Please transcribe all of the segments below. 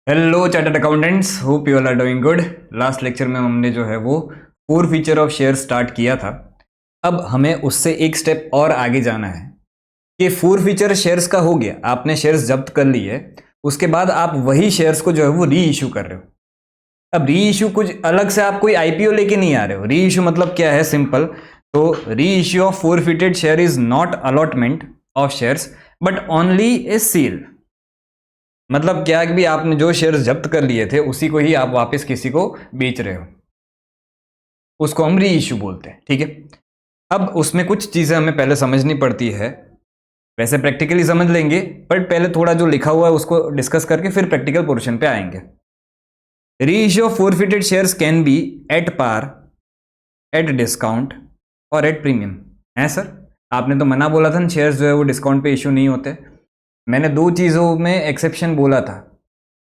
Hello chartered accountants, hope you all are doing good. Last lecture में हमने जो है वो forfeiture of share start किया था। अब हमें उससे एक स्टेप और आगे जाना है कि फोर फीचर शेयर्स का हो गया, आपने शेयर्स जब्त कर लिए, उसके बाद आप वही शेयर्स को जो है वो री इशू कर रहे हो। अब री इशू कुछ अलग से, आप कोई आईपीओ लेके नहीं आ रहे हो। री इशू मतलब क्या है, सिंपल। तो reissue of forfeited share is not allotment of shares but only a sale. मतलब क्या कि भी आपने जो शेयर्स जब्त कर लिए थे उसी को ही आप वापस किसी को बेच रहे हो, उसको हम री इशू बोलते हैं। ठीक है, अब उसमें कुछ चीजें हमें पहले समझनी पड़ती है। वैसे प्रैक्टिकली समझ लेंगे, बट पहले थोड़ा जो लिखा हुआ है उसको डिस्कस करके फिर प्रैक्टिकल पोर्शन पे आएंगे। Reissue of forfeited shares can be at par, at discount और एट प्रीमियम। है सर, आपने तो मना बोला था ना, शेयर्स जो है वो डिस्काउंट पे इशू नहीं होते। मैंने दो चीज़ों में एक्सेप्शन बोला था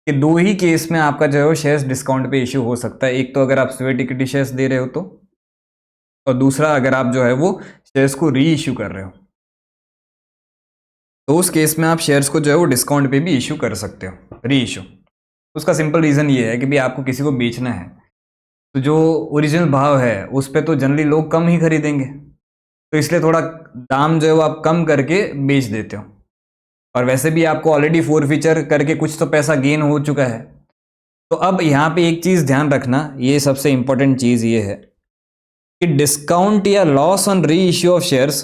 कि दो ही केस में आपका जो है वो शेयर्स डिस्काउंट पे इशू हो सकता है। एक तो अगर आप स्वेट इक्विटी शेयर्स दे रहे हो तो, और दूसरा अगर आप जो है वो शेयर्स को री इशू कर रहे हो, तो उस केस में आप शेयर्स को जो है वो डिस्काउंट पे भी इशू कर सकते हो, री इशू। उसका सिंपल रीज़न ये है कि भाई आपको किसी को बेचना है, तो जो ओरिजिनल भाव है उस पर तो जनरली लोग कम ही खरीदेंगे, तो इसलिए थोड़ा दाम जो है वो आप कम करके बेच देते हो। और वैसे भी आपको ऑलरेडी फोर फीचर करके कुछ तो पैसा गेन हो चुका है। तो अब यहाँ पे एक चीज़ ध्यान रखना, ये सबसे इंपॉर्टेंट चीज़ ये है कि डिस्काउंट या loss on reissue of shares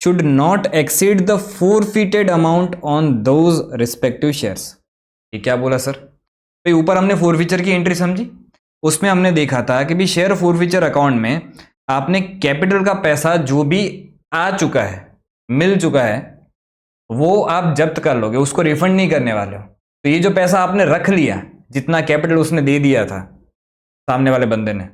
should not exceed the forfeited amount on those respective shares. ये क्या बोला सर? तो ऊपर हमने फोर फीचर की एंट्री समझी, उसमें हमने देखा था कि भी शेयर फोर फीचर अकाउंट में आपने कैपिटल का पैसा जो भी आ चुका है, मिल चुका है, वो आप जब्त कर लोगे, उसको रिफंड नहीं करने वाले हो। तो ये जो पैसा आपने रख लिया, जितना कैपिटल उसने दे दिया था सामने वाले बंदे ने,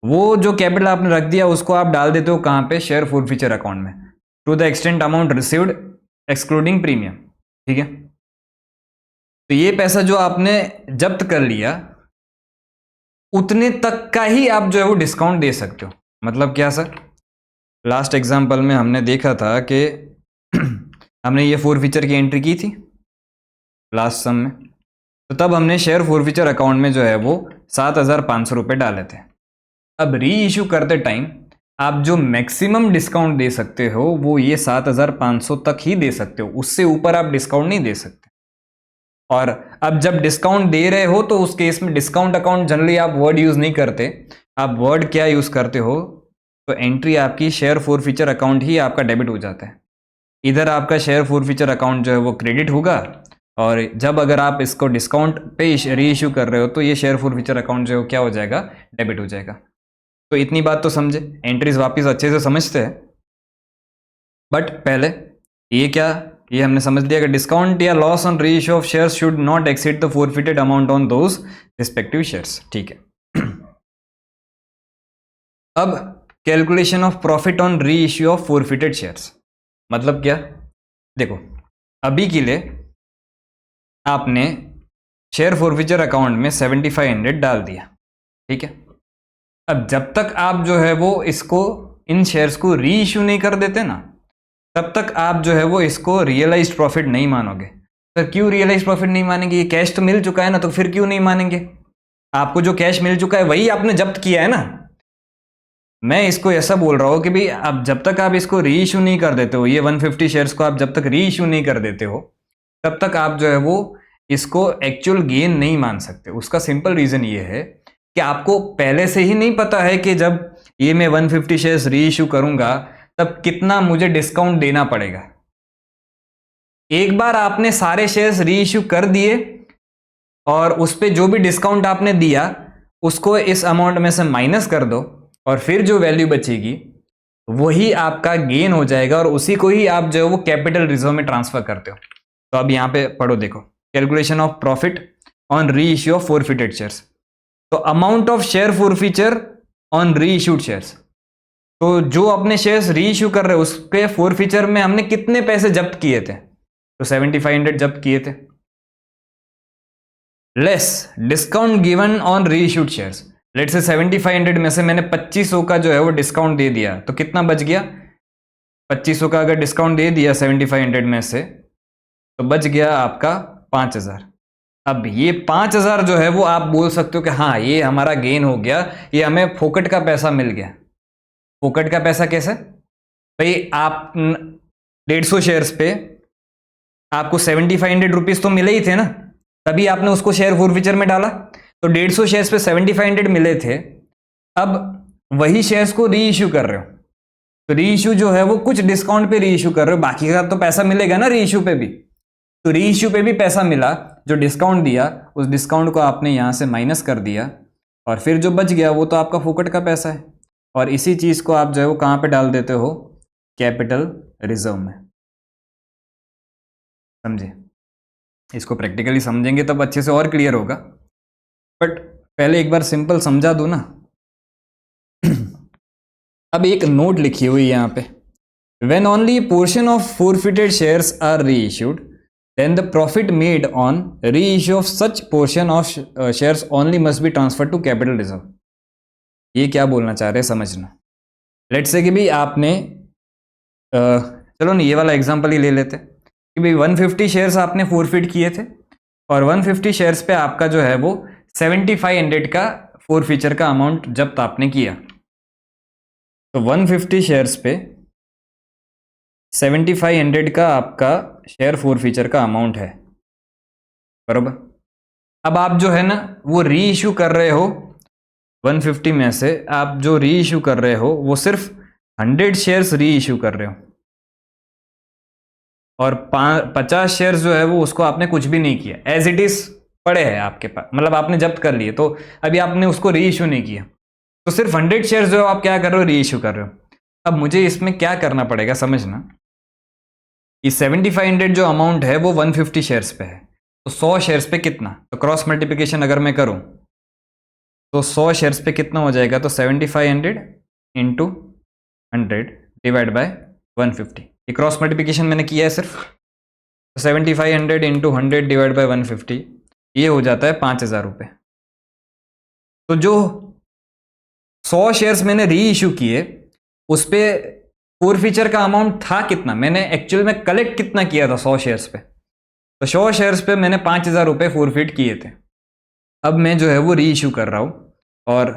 वो जो कैपिटल आपने रख दिया उसको आप डाल देते हो कहां पे? शेयर फोर फीचर अकाउंट में, to the extent amount received excluding premium. ठीक है, तो ये पैसा जो आपने जब्त कर लिया, उतने तक का ही आप जो है वो डिस्काउंट दे सकते हो। मतलब क्या सर? लास्ट एग्जाम्पल में हमने देखा था कि हमने ये फोर फीचर की एंट्री की थी लास्ट सम में, तो तब हमने शेयर फोर फीचर अकाउंट में जो है वो 7,500 रुपये डाले थे। अब री इशू करते टाइम आप जो मैक्सिमम डिस्काउंट दे सकते हो वो ये 7,500 तक ही दे सकते हो, उससे ऊपर आप डिस्काउंट नहीं दे सकते। और अब जब डिस्काउंट दे रहे हो तो उस केस में डिस्काउंट अकाउंट जनरली आप वर्ड यूज नहीं करते, आप वर्ड क्या यूज करते हो? तो एंट्री आपकी शेयर फोर फीचर अकाउंट ही आपका डेबिट हो जाता है। इधर आपका शेयर फोर फीचर अकाउंट जो है वो क्रेडिट होगा, और जब अगर आप इसको डिस्काउंट पे री इशू कर रहे हो तो ये शेयर फोर फीचर अकाउंट जो है क्या हो जाएगा? डेबिट हो जाएगा। तो इतनी बात तो समझे, एंट्रीज वापस अच्छे से समझते हैं। बट पहले ये क्या, ये हमने समझ लिया कि डिस्काउंट या लॉस ऑन री issue of shares should not exceed the forfeited amount on those respective shares. ठीक है, अब कैलकुलेशन ऑफ प्रॉफिट ऑन री इशू ऑफ फोरफिटेड शेयर्स मतलब क्या? देखो, अभी के लिए आपने शेयर फोरफिचर अकाउंट में 7,500 डाल दिया। ठीक है, अब जब तक आप जो है वो इसको, इन शेयर्स को री इशू नहीं कर देते ना, तब तक आप जो है वो इसको रियलाइज्ड प्रॉफिट नहीं मानोगे। सर क्यों रियलाइज्ड प्रॉफिट नहीं मानेंगे? ये कैश तो मिल चुका है ना, तो फिर क्यों नहीं मानेंगे? आपको जो कैश मिल चुका है वही आपने जब्त किया है ना। मैं इसको ऐसा बोल रहा हूं कि भाई अब जब तक आप इसको री इशू नहीं कर देते हो, ये 150 शेयर्स को आप जब तक री इशू नहीं कर देते हो, तब तक आप जो है वो इसको एक्चुअल गेन नहीं मान सकते। उसका सिंपल रीजन ये है कि आपको पहले से ही नहीं पता है कि जब ये मैं 150 शेयर्स री इशू करूंगा तब कितना मुझे डिस्काउंट देना पड़ेगा। एक बार आपने सारे शेयर्स री इशू कर दिए और उस पर जो भी डिस्काउंट आपने दिया उसको इस अमाउंट में से माइनस कर दो, और फिर जो वैल्यू बचेगी वही आपका गेन हो जाएगा, और उसी को ही आप जो है वो कैपिटल रिजर्व में ट्रांसफर करते हो। तो अब यहां पे पढ़ो, देखो, calculation of profit on reissue of forfeited shares. तो amount of share forfeiture on reissued shares, तो जो अपने शेयर्स री इश्यू कर रहे हैं उसके फोरफीचर में हमने कितने पैसे जब्त किए थे? तो 7,500 जब्त किए थे, less discount given on reissued shares. लेट से 7,500 में से मैंने 2,500 का जो है वो डिस्काउंट दे दिया, तो कितना बच गया? 2,500 का अगर डिस्काउंट दे दिया 7,500 में से, तो बच गया आपका 5,000। अब ये 5,000 जो है वो आप बोल सकते हो कि हाँ ये हमारा गेन हो गया, ये हमें फोकट का पैसा मिल गया। फोकट का पैसा कैसे भाई, आप 150 शेयर्स पे आपको 7500 रुपीज तो मिले ही थे ना, तभी आपने उसको शेयर फॉरफीचर में डाला। तो 150 शेयर्स पे 7500 मिले थे, अब वही शेयर्स को री इश्यू कर रहे हो, तो री इश्यू जो है वो कुछ डिस्काउंट पे री इश्यू कर रहे हो, बाकी का तो पैसा मिलेगा ना री इश्यू पे भी। तो री इश्यू पे भी पैसा मिला, जो डिस्काउंट दिया उस डिस्काउंट को आपने यहां से माइनस कर दिया, और फिर जो बच गया वो तो आपका फोकट का पैसा है, और इसी चीज को आप जो है वो कहां पे डाल देते हो, कैपिटल रिजर्व में। समझे? इसको प्रैक्टिकली समझेंगे तब अच्छे से और क्लियर होगा, बट पहले एक बार सिंपल समझा दो ना। अब एक नोट लिखी हुई यहां पे, when only portion of forfeited shares are reissued, then the profit made on reissue of such portion of shares only must be transferred to capital reserve। ये क्या बोलना चाह रहे हैं समझना। लेट्स से कि भाई आपने चलो नहीं ये वाला एग्जांपल ही ले लेते कि भाई 150 शेयर्स आपने फोरफिट किए थे, और 150 शेयर्स पे आपका जो है वो 7500 का फोरफीचर का अमाउंट जब्त आपने किया। तो 150 शेयर्स पे 7500 का आपका शेयर फोरफीचर का अमाउंट है, बरोबर। अब आप जो है ना वो री इशू कर रहे हो, 150 में से आप जो री इशू कर रहे हो वो सिर्फ 100 शेयर्स री इशू कर रहे हो, और 50 शेयर्स जो है वो उसको आपने कुछ भी नहीं किया, एज इट इज पड़े हैं आपके पास, मतलब आपने जब्त कर लिए, तो अभी आपने उसको री इशू नहीं किया, तो सिर्फ 100 शेयर्स जो है आप क्या कर रहे हो, री इशू कर रहे हो। अब मुझे इसमें क्या करना पड़ेगा समझना, ये 7500 जो अमाउंट है वो 150 शेयर्स पे है, तो 100 शेयर्स पे कितना, तो क्रॉस मल्टीप्लिकेशन अगर मैं करूं तो 100 शेयर्स पे कितना हो जाएगा, तो 7500 इंटू 100 डिवाइड बाय 150। ये क्रॉस मल्टीप्लिकेशन मैंने किया है सिर्फ, तो 7500 इंटू 100 डिवाइड बाय 150 ये हो जाता है 5000 रुपये। तो जो 100 शेयर्स मैंने री इशू किए उस पर फोरफीचर का अमाउंट था कितना, मैंने एक्चुअल में कलेक्ट कितना किया था 100 शेयर्स पे, तो 100 शेयर्स पे मैंने 5000 रुपये फोरफिट किए थे। अब मैं जो है वो री इशू कर रहा हूं, और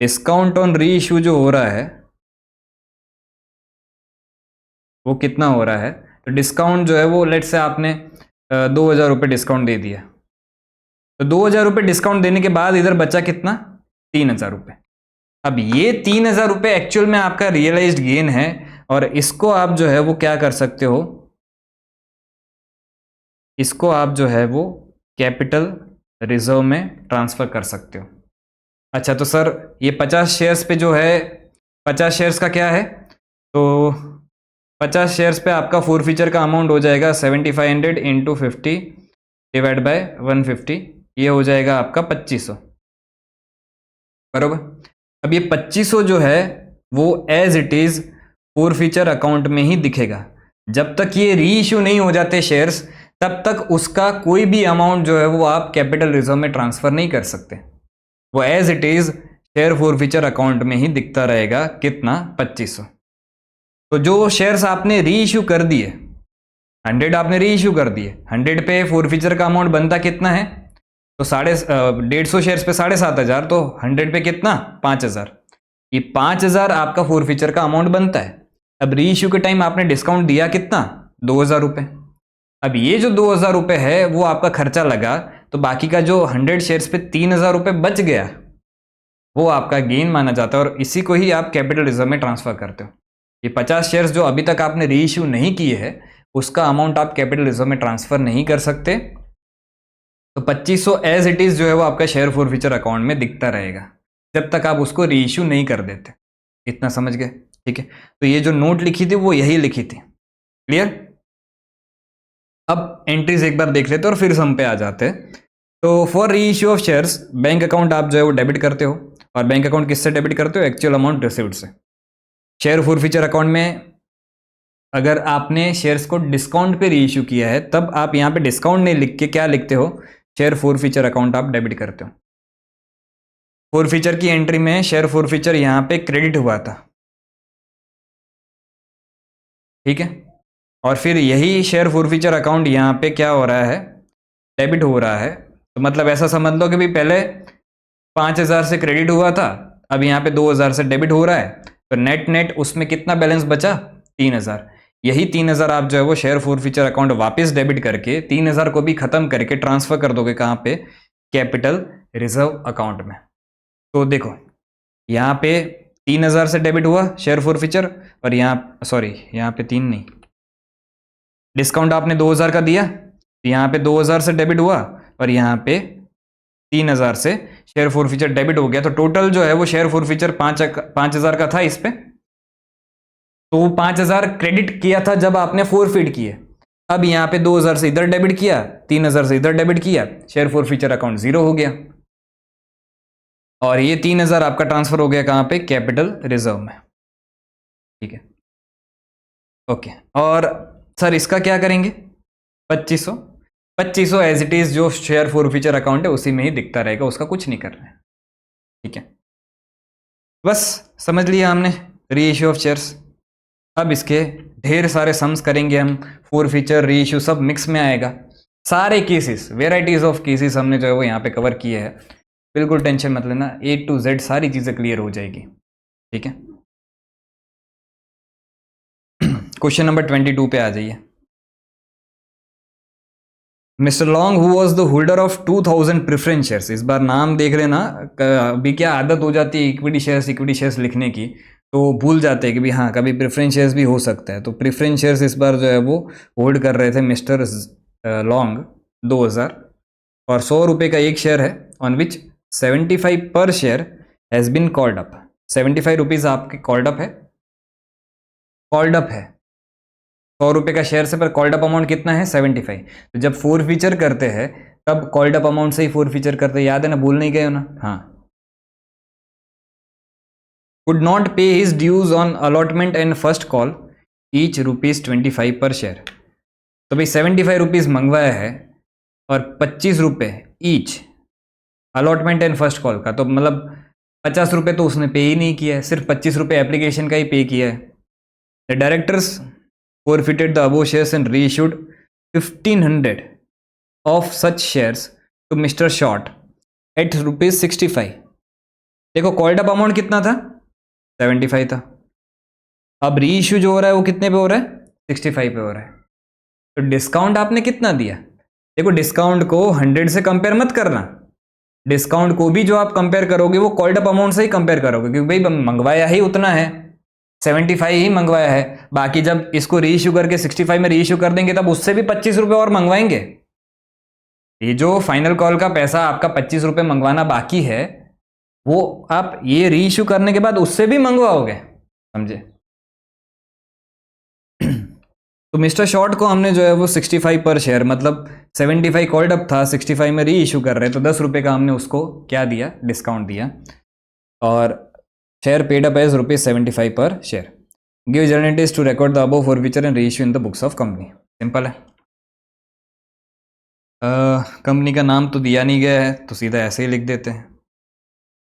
डिस्काउंट ऑन री इशू जो हो रहा है वो कितना हो रहा है, तो डिस्काउंट जो है वो लेट से आपने 2000 रुपये डिस्काउंट दे दिया, तो 2000 रुपये डिस्काउंट देने के बाद इधर बचा कितना, 3000 रुपये। अब ये 3000 रुपये एक्चुअल में आपका रियलाइज्ड गेन है, और इसको आप जो है वो क्या कर सकते हो, इसको आप जो है वो कैपिटल रिजर्व में ट्रांसफर कर सकते हो। अच्छा तो सर ये 50 शेयर्स पे जो है, 50 शेयर्स का क्या है, तो 50 शेयर्स पे आपका फोरफीचर का अमाउंट हो जाएगा 7500 इंटू 50 डिवाइड बाय 150, ये हो जाएगा आपका 2500, बरोबर। अब ये 2500 जो है वो as it is forfeiture account में ही दिखेगा, जब तक ये री इश्यू नहीं हो जाते शेयर्स तब तक उसका कोई भी अमाउंट जो है वो आप कैपिटल रिजर्व में ट्रांसफर नहीं कर सकते, वो as it is share forfeiture account में ही दिखता रहेगा। कितना, 2500। तो जो शेयर्स आपने री इश्यू कर दिए, 100 आपने री इश्यू कर दिए, 100 पे फोरफीचर का अमाउंट बनता कितना है, तो 150 शेयर्स पे 7500, तो 100 पे कितना, 5000। ये 5000 आपका फोरफीचर का अमाउंट बनता है। अब री इश्यू के टाइम आपने डिस्काउंट दिया कितना, 2000 रुपये। अब ये जो 2000 रुपये है वो आपका खर्चा लगा, तो बाकी का जो 100 शेयर्स पे 3000 रुपये बच गया वो आपका गेन माना जाता है, और इसी को ही आप कैपिटल रिजर्व में ट्रांसफर करते हो। ये 50 शेयर्स जो अभी तक आपने री इश्यू नहीं किए हैं उसका अमाउंट आप कैपिटल रिजर्व में ट्रांसफर नहीं कर सकते, तो 2500 एज इट इज जो है वो आपका शेयर फोरफीचर अकाउंट में दिखता रहेगा जब तक आप उसको री इश्यू नहीं कर देते। इतना समझ गए? ठीक है, तो ये जो नोट लिखी थी वो यही लिखी थी। क्लियर? अब एंट्रीज एक बार देख लेते और फिर सम पे आ जाते हैं। तो फॉर री issue of shares bank account आप जो है वो डेबिट करते हो, और बैंक अकाउंट किससे डेबिट करते हो, एक्चुअल अमाउंट रिसीव्ड से। शेयर फोरफीचर अकाउंट में अगर आपने शेयर्स को डिस्काउंट पे री इश्यू किया है तब आप यहाँ पे डिस्काउंट नहीं लिख के क्या लिखते हो, शेयर फोरफीचर अकाउंट आप डेबिट करते हो। फोरफीचर की एंट्री में शेयर फोरफीचर यहाँ पे क्रेडिट हुआ था, ठीक है, और फिर यही शेयर फोरफीचर अकाउंट यहाँ पे क्या हो रहा है, डेबिट हो रहा है, तो मतलब ऐसा समझ लो कि भी पहले 5,000 से क्रेडिट हुआ था, अब यहाँ पे 2,000 से डेबिट हो रहा है, तो नेट नेट उसमें कितना बैलेंस बचा? 3,000। यही 3,000 आप जो है वो शेयर फॉरफीचर अकाउंट वापस डेबिट करके 3,000 को भी खत्म करके ट्रांसफर कर दोगे कहाँ पे? कैपिटल रिजर्व अकाउंट में। तो देखो यहाँ पे 3,000 से डेबिट हुआ शेयर फॉरफीचर, और यहाँ सॉरी यहाँ पे 3 नहीं, डिस्काउंट आपने 2,000 का दिया, तो यहाँ पे 2,000 से डेबिट हुआ, और यहाँ पे 3,000 से शेयर फॉरफीचर डेबिट हो गया। तो टोटल जो है वो शेयर फॉरफीचर 5,000 का था इस पे, तो 5,000 क्रेडिट किया था जब आपने फॉरफिट किए। अब यहाँ पे 2,000 से इधर डेबिट किया, 3,000 से इधर डेबिट किया, शेयर फॉरफीचर अकाउंट जीरो हो गया, और ये 3,000 आपका ट्रांसफर हो गया कहाँ पे? कैपिटल रिजर्व में। ठीक है, ओके। और सर इसका क्या करेंगे? 2500 2500 एज इट इज जो शेयर फॉरफीचर अकाउंट है उसी में ही दिखता रहेगा, उसका कुछ नहीं करना है। ठीक है, बस समझ लिया हमने री इश्यू ऑफ शेयर्स। अब इसके ढेर सारे सम्स करेंगे हम, फॉरफीचर री इश्यू सब मिक्स में आएगा, सारे केसेस, वेराइटीज ऑफ केसेस हमने जो है वो यहाँ पे कवर किए हैं। बिल्कुल टेंशन मत लेना, A to Z सारी चीज़ें क्लियर हो जाएगी। ठीक है, क्वेश्चन नंबर 22 पे आ जाइए। Mister long who was the holder of 2,000 preference shares. इस बार नाम देख लेना, अभी क्या आदत हो जाती है इक्विटी शेयर्स लिखने की, तो भूल जाते हैं कि भी हाँ कभी प्रेफरेंस शेयर्स भी हो सकता है। तो प्रेफरेंस शेयर्स इस बार जो है वो होल्ड कर रहे थे मिस्टर लॉन्ग 2,000, और 100 रुपये का एक शेयर है, on which 75 per share has been called up. 75 rupees आपके कॉल्ड अप है, कॉल्ड अप है 100 रुपये का शेयर से, पर कॉल्ड अप अमाउंट कितना है? 75। तो जब फोर फीचर करते हैं तब कॉल्ड अप अमाउंट से ही फोर फीचर करते हैं, याद है ना? भूल नहीं गए हो ना? हाँ। Could not pay his dues on allotment and first call each ₹25 per share. तो भाई 75 रुपीज़ मंगवाया है, और 25 रुपये each allotment and first call का, तो मतलब 50 रुपये तो उसने पे ही नहीं किया है, सिर्फ 25 रुपये एप्लीकेशन का ही पे किया है। The directors forfeited the above shares and reissued 1,500 of such shares to Mr. Short at ₹65। देखो कॉल्ड अप अमाउंट कितना था? 75 था। अब री इश्यू जो हो रहा है वो कितने पे हो रहा है? 65 पे हो रहा है। तो डिस्काउंट आपने कितना दिया? देखो डिस्काउंट को 100 से कंपेयर मत करना, डिस्काउंट को भी जो आप कंपेयर करोगे वो कॉल्ड अप अमाउंट से ही कंपेयर करोगे, क्योंकि भाई मंगवाया ही उतना है, 75 ही मंगवाया है। बाकी जब इसको री इश्यू करके 65 में री इश्यू कर देंगे तब उससे भी 25 रुपये और मंगवाएंगे। ये जो फाइनल कॉल का पैसा आपका 25 रुपये मंगवाना बाकी है, वो आप ये री इश्यू करने के बाद उससे भी मंगवाओगे, समझे? तो मिस्टर शॉर्ट को हमने जो है वो 65 पर शेयर, मतलब 75 कॉल्ड अप था, 65 में री इश्यू कर रहे हैं, तो 10 रुपये का हमने उसको क्या दिया? डिस्काउंट दिया, और share paid up as ₹75 per share. Give journalist to record the above forfeiture and reissue in the books of company. Simple है। कंपनी का नाम तो दिया नहीं गया है, तो सीधा ऐसे ही लिख देते हैं।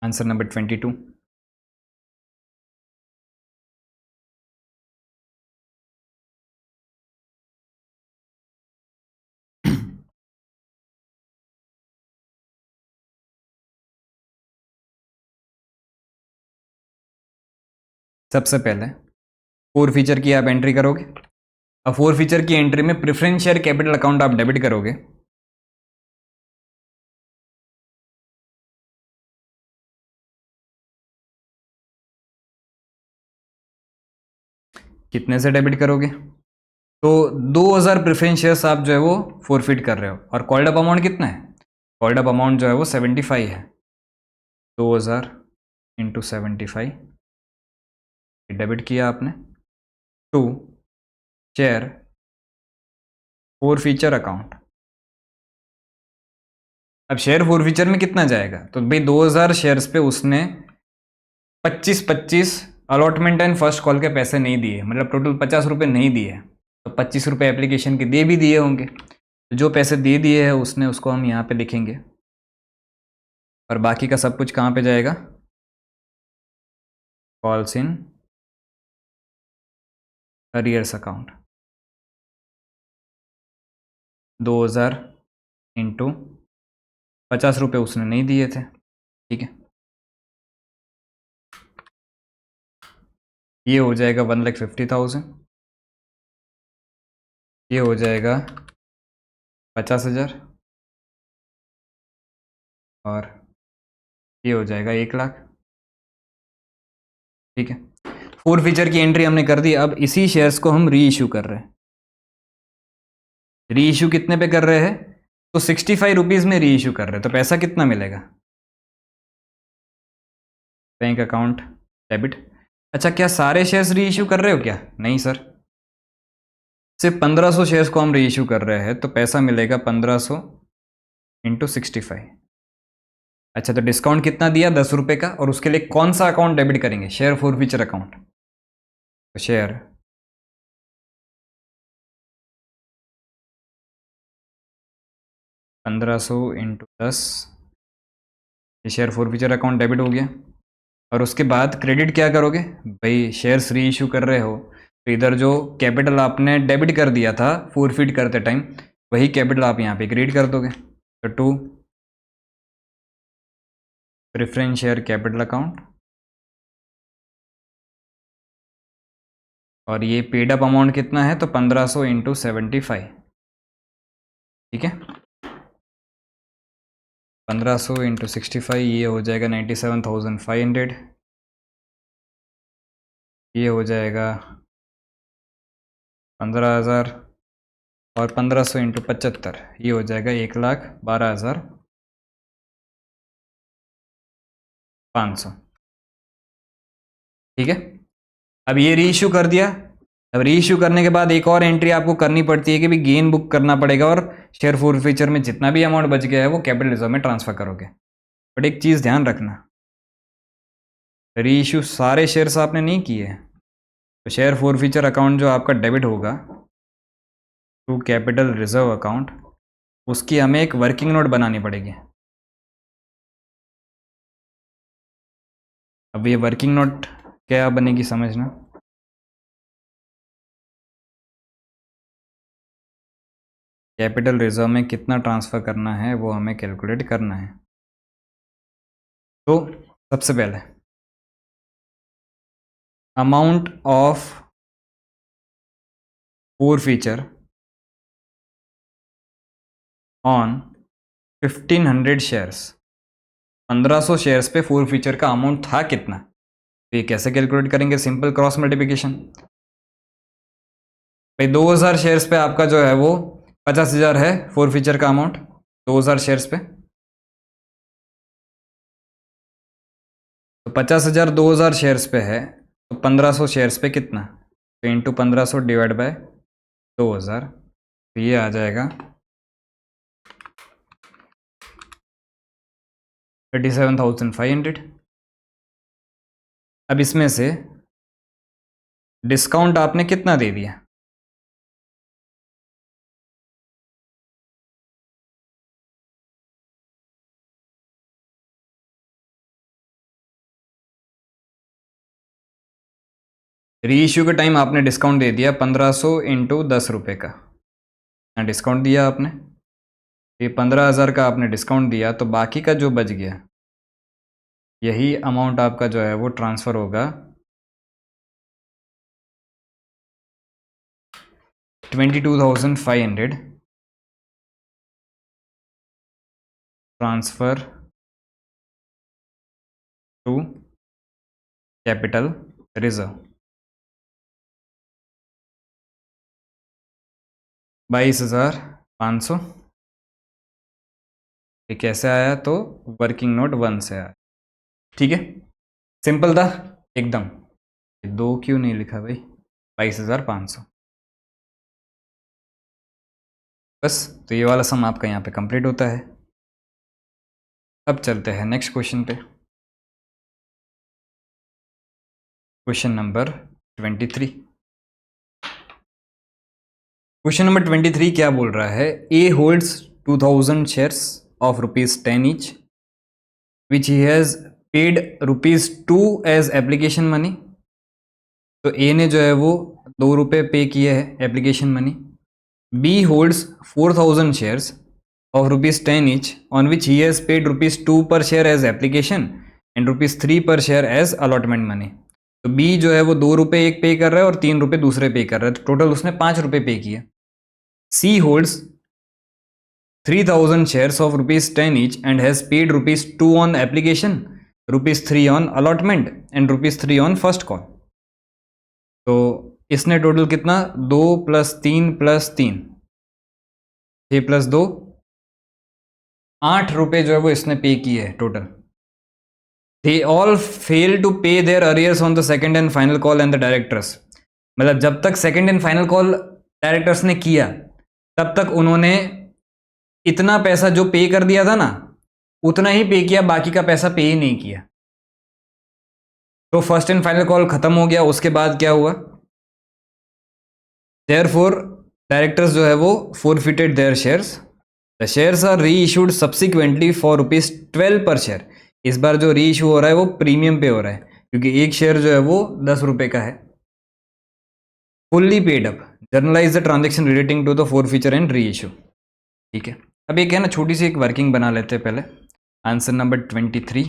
Answer number 22। सबसे पहले फोर फीचर की आप एंट्री करोगे, अब फोर फीचर की एंट्री में प्रेफरेंस शेयर कैपिटल अकाउंट आप डेबिट करोगे। कितने से डेबिट करोगे? तो 2,000 प्रेफरेंस शेयर्स आप जो है वो फोरफिट कर रहे हो, और कॉल्ड अप अमाउंट कितना है? कॉल्ड अप अमाउंट जो है वो 75 है, 2,000 इंटू 75 डेबिट किया आपने to share forfeiture account. अब शेयर फोर फीचर में कितना जाएगा? तो भाई 2,000 शेयर्स पे उसने 25-25 अलॉटमेंट एंड फर्स्ट कॉल के पैसे नहीं दिए, मतलब टोटल 50 रुपये नहीं दिए, तो 25 रुपये एप्लीकेशन के दे भी दिए होंगे, तो जो पैसे दे दिए हैं उसने उसको हम यहाँ पे लिखेंगे, और बाकी का सब कुछ कहाँ पे जाएगा? Calls in arrears account. 2,000 into 50 रुपये उसने नहीं दिए थे, ठीक है। ये हो जाएगा 1,50,000, ये हो जाएगा 50,000 और ये हो जाएगा 1,00,000, ठीक है। फोर फीचर की एंट्री हमने कर दी। अब इसी शेयर्स को हम री इशू कर रहे हैं। री इशू कितने पे कर रहे हैं? तो 65 रुपीज़ में री इशू कर रहे हैं, तो पैसा कितना मिलेगा? Bank account debit. अच्छा, क्या सारे शेयर्स री इशू कर रहे हो क्या? नहीं सर, सिर्फ 1500 शेयर्स को हम री इशू कर रहे हैं, तो पैसा मिलेगा 1500 इंटू 65। अच्छा, तो डिस्काउंट कितना दिया? 10 रुपये का। और उसके लिए कौन सा अकाउंट डेबिट करेंगे? Share forfeiture account. तो शेयर 1500 इंटू 10, ये share forfeiture account debit हो गया। और उसके बाद क्रेडिट क्या करोगे भाई? शेयर्स री इशू कर रहे हो, तो इधर जो कैपिटल आपने डेबिट कर दिया था फोरफीट करते टाइम, वही कैपिटल आप यहाँ पे क्रेडिट कर दोगे। तो to preference share capital account, और ये पेड अप अमाउंट कितना है? तो 1500 इंटू 75, ठीक है। 1500 इंटू 65, ये हो जाएगा 97,500, ये हो जाएगा 15,000, और 1500 इंटू 75, ये हो जाएगा 1,12,500, ठीक है। अब ये री इशू कर दिया। अब री इशू करने के बाद एक और एंट्री आपको करनी पड़ती है कि भी गेन बुक करना पड़ेगा, और शेयर फोर फीचर में जितना भी अमाउंट बच गया है वो कैपिटल रिजर्व में ट्रांसफर करोगे। बट एक चीज़ ध्यान रखना, री इशू सारे शेयर्स आपने नहीं किए, तो शेयर फोर फीचर अकाउंट जो आपका डेबिट होगा टू कैपिटल रिजर्व अकाउंट, उसकी हमें एक वर्किंग नोट बनानी पड़ेगी। अब ये वर्किंग नोट क्या बनेगी समझना। कैपिटल रिजर्व में कितना ट्रांसफ़र करना है वो हमें कैलकुलेट करना है। तो सबसे पहले amount of four feature on 1500 shares, 1500 shares पे फोर फीचर का अमाउंट था कितना? तो ये कैसे कैलकुलेट करेंगे? Simple cross multiplication. भाई 2000 शेयर्स पे आपका जो है वो 50,000 है फोर फीचर का अमाउंट, 2000 शेयर्स पे। तो 50,000 2000 शेयर्स पे है, तो 1500 शेयर्स पे कितना? तो इंटू 1500 डिवाइड बाय 2000, तो ये आ जाएगा 37,500। अब इसमें से डिस्काउंट आपने कितना दे दिया? री इश्यू के टाइम आपने डिस्काउंट दे दिया 1500 इंटू 10 रुपये का डिस्काउंट दिया आपने। ये 15,000 का आपने डिस्काउंट दिया, तो बाकी का जो बच गया यही अमाउंट आपका जो है वो ट्रांसफ़र होगा 22,500 ट्रांसफ़र टू कैपिटल रिजर्व। 22,500। ये कैसे आया? तो वर्किंग नोट 1 से आया, ठीक है। सिंपल था एकदम। दो क्यों नहीं लिखा भाई? 22,500 बस। तो ये वाला सम आपका यहाँ पे कंप्लीट होता है। अब चलते हैं नेक्स्ट क्वेश्चन पे। Question number 23। क्वेश्चन नंबर 23 क्या बोल रहा है? A holds 2000 shares of ₹10 each which he has paid ₹2 as application money. तो ए ने जो है वो 2 रुपये पे किए हैं application money. B holds 4000 shares of rupees 10 each, on which he has paid rupees 2 per share as application and rupees 3 per share as allotment money. तो B जो है वो 2 रुपये एक पे कर रहा है और 3 रुपये दूसरे पे कर रहा है, तो टोटल उसने 5 रुपये पे किए. सी holds 3000 shares of rupees 10 each and has paid rupees 2 on application, rupees 3 on allotment and rupees 3 on first call. तो इसने टोटल कितना 2 + 3 + 3 6 + 2 8 रुपये जो है वो इसने पे किए है total. They all fail to pay their arrears on the second and final call and the directors. मतलब जब तक second and final call directors ने किया तब तक उन्होंने इतना पैसा जो पे कर दिया था ना उतना ही पे किया, बाकी का पैसा पे ही नहीं किया. तो फर्स्ट एंड फाइनल कॉल खत्म हो गया. उसके बाद क्या हुआ, देयरफॉर डायरेक्टर्स जो है वो forfeited their shares. The shares are reissued subsequently for ₹12 per share. इस बार जो री इशू हो रहा है वो प्रीमियम पे हो रहा है क्योंकि एक शेयर जो है वो 10 रुपये का है. Fully paid up. Journalise the transaction relating to the forfeiture and reissue. ठीक है, अब एक है ना छोटी सी एक वर्किंग बना लेते हैं पहले. Answer number 23.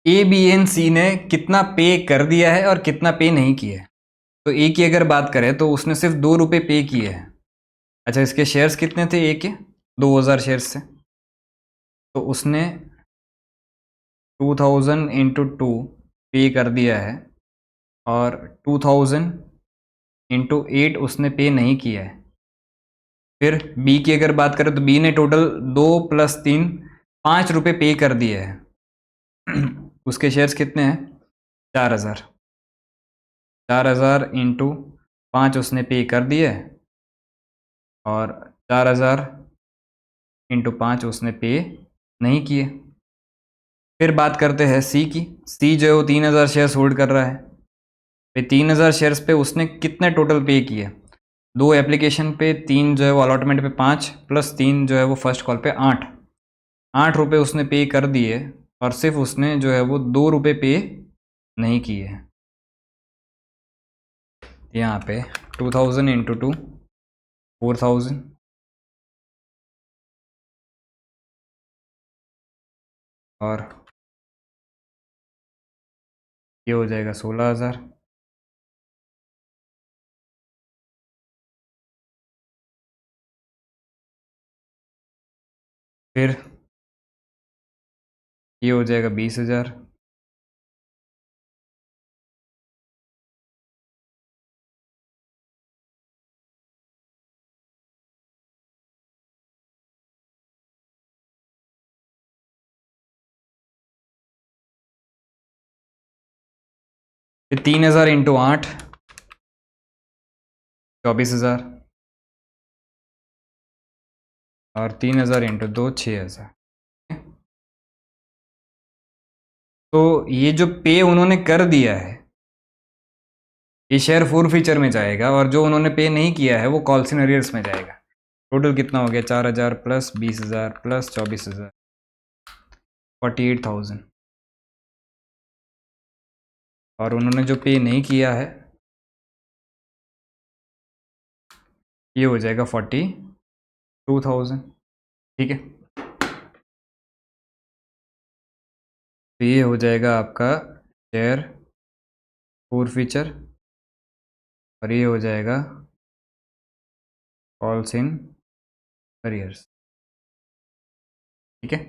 A B and C ने कितना पे कर दिया है और कितना पे नहीं किया है. तो ए की अगर बात करें तो उसने सिर्फ 2 रुपये पे किए हैं. अच्छा, इसके शेयर्स कितने थे ए के? 2000 शेयर्स थे. तो उसने 2000 इंटू 2 पे कर दिया है और 2000 इंटू 8 उसने पे नहीं किया है. फिर बी की अगर बात करें तो बी ने टोटल 2 + 3 5 रुपये पे कर दिए हैं. उसके शेयर्स कितने हैं? 4000. 4000 इंटू 5 उसने पे कर दिए और 4000 इंटू 5 उसने पे नहीं किए. फिर बात करते हैं सी की. सी जो है वो 3000 शेयर्स होल्ड कर रहा है. फिर 3000 शेयर्स पे उसने कितने टोटल पे किए? 2 एप्लीकेशन पे, 3 जो है वो अलॉटमेंट पे, 5 + 3 जो है वो फर्स्ट कॉल पे 8. 8 रुपये उसने पे कर दिए और सिर्फ उसने जो है वो 2 रुपये पे नहीं किए. यहाँ पे 2000 इंटू 2 4000 और ये हो जाएगा 16000. फिर ये हो जाएगा 20000. फिर 3000 इंटू 8 24,000 और 3000 इंटू 2 6000. तो ये जो पे उन्होंने कर दिया है ये शेयर फोर फीचर में जाएगा और जो उन्होंने पे नहीं किया है वो कॉल्स इन अरियर्स में जाएगा. टोटल कितना हो गया? 4000 + 20000 + 24,000 48,000. और उन्होंने जो पे नहीं किया है ये हो जाएगा 42,000. ठीक है, तो ये हो जाएगा आपका शेयर फोर फीचर और ये हो जाएगा कॉल्स इन अरियर्स. ठीक है,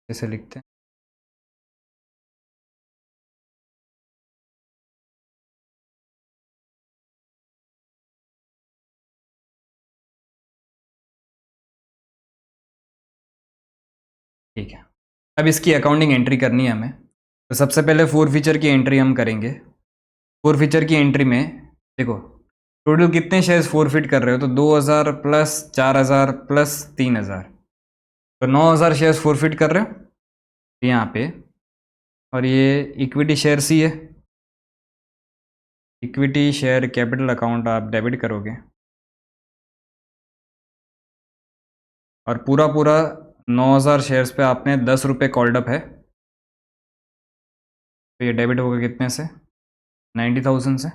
ऐसे लिखते हैं. ठीक है, अब इसकी अकाउंटिंग एंट्री करनी है हमें. तो सबसे पहले फोर फीचर की एंट्री हम करेंगे। फोर फीचर की एंट्री में देखो टोटल कितने शेयर्स फोरफिट कर रहे हो, तो 2000 प्लस 4000 प्लस 3000, तो 9000 शेयर्स फोरफिट कर रहे हो यहाँ पे। और ये इक्विटी शेयर सी है, इक्विटी शेयर कैपिटल अकाउंट आप डेबिट करोगे और पूरा पूरा 9000 शेयर्स पे आपने 10 रुपये कॉल्ड अप है, तो ये डेबिट होगा कितने से, 90,000 से।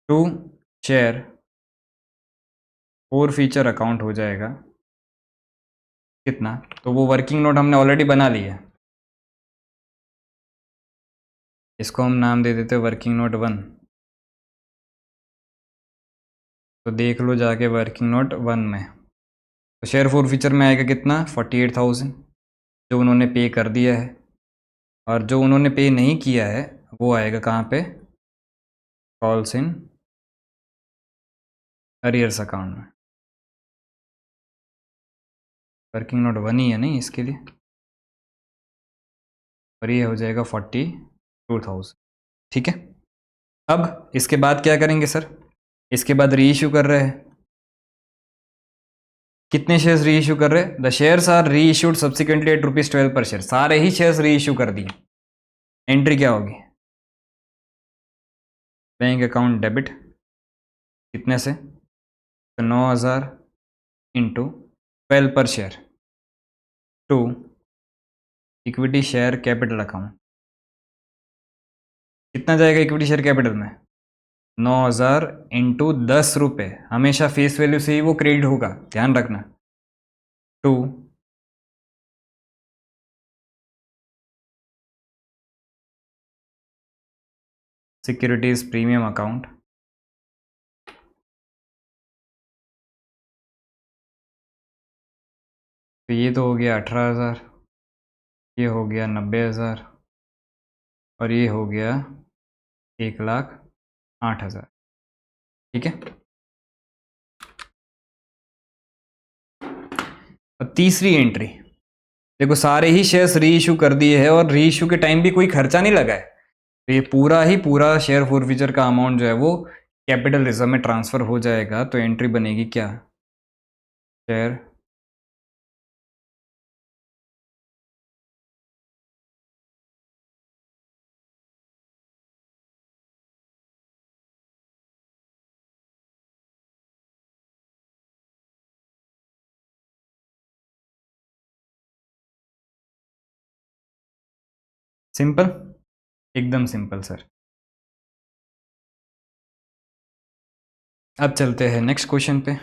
To share forfeiture account हो जाएगा कितना, तो वो वर्किंग नोट हमने ऑलरेडी बना लिया है, इसको हम नाम दे देते वर्किंग नोट 1। तो देख लो जाके वर्किंग नोट 1 में, तो शेयर फोर फीचर में आएगा कितना, 48,000 जो उन्होंने पे कर दिया है, और जो उन्होंने पे नहीं किया है वो आएगा कहाँ पे, कॉल्स इन अरियर्स अकाउंट में। वर्किंग नोट 1 ही है नहीं इसके लिए, और ये हो जाएगा 42,000। ठीक है, अब इसके बाद क्या करेंगे सर, इसके बाद री इशू कर रहे हैं। कितने शेयर्स री इशू कर रहे हैं, the shares are reissued subsequently eight ₹12 per share, सारे ही शेयर्स री इशू कर दिए। एंट्री क्या होगी, बैंक अकाउंट डेबिट कितने से, तो 9000 into 12 per share to equity share capital account. कितना जाएगा इक्विटी शेयर कैपिटल में, 9000 इंटू 10 रुपये, हमेशा फेस वैल्यू से ही वो क्रेडिट होगा, ध्यान रखना। टू सिक्योरिटीज प्रीमियम अकाउंट, तो ये तो हो गया 18,000, ये हो गया 90,000, और ये हो गया 1,08,000। ठीक है, अब तीसरी एंट्री देखो, सारे ही शेयर्स री इशू कर दिए हैं और री इशू के टाइम भी कोई खर्चा नहीं लगा है, तो ये पूरा ही पूरा शेयर फोरफीचर का अमाउंट जो है वो कैपिटल रिजर्व में ट्रांसफर हो जाएगा। तो एंट्री बनेगी क्या, शेयर सिंपल, एकदम सिंपल सर। अब चलते हैं नेक्स्ट क्वेश्चन पे,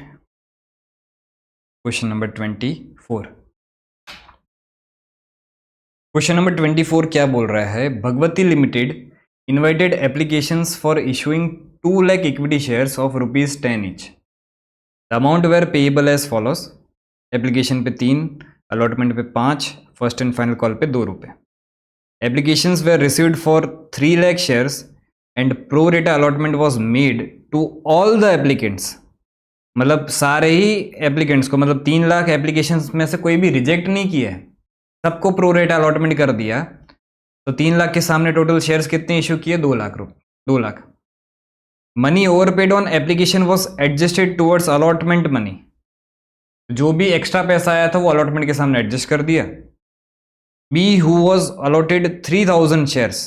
क्वेश्चन नंबर 24। क्वेश्चन नंबर 24 क्या बोल रहा है, Bhagwati limited invited applications for issuing 2 lakh equity shares of ₹10 each, the amount were payable as follows. Application पे 3, अलॉटमेंट पे 5, फर्स्ट एंड फाइनल कॉल पे 2 रुपये। Applications were received for 3 lakh shares and pro rata allotment was made to all the applicants, मतलब सारे ही applicants को, मतलब 3 lakh applications में से कोई भी रिजेक्ट नहीं किया है, सबको प्रो रेटा अलॉटमेंट कर दिया। तो 3 लाख के सामने टोटल शेयर्स कितने इशू किए, 2 लाख रुपये, 2 lakh. Money overpaid on application was adjusted towards allotment money, जो भी एक्स्ट्रा पैसा आया था वो अलॉटमेंट के सामने एडजस्ट कर दिया। B who was allotted 3000 shares,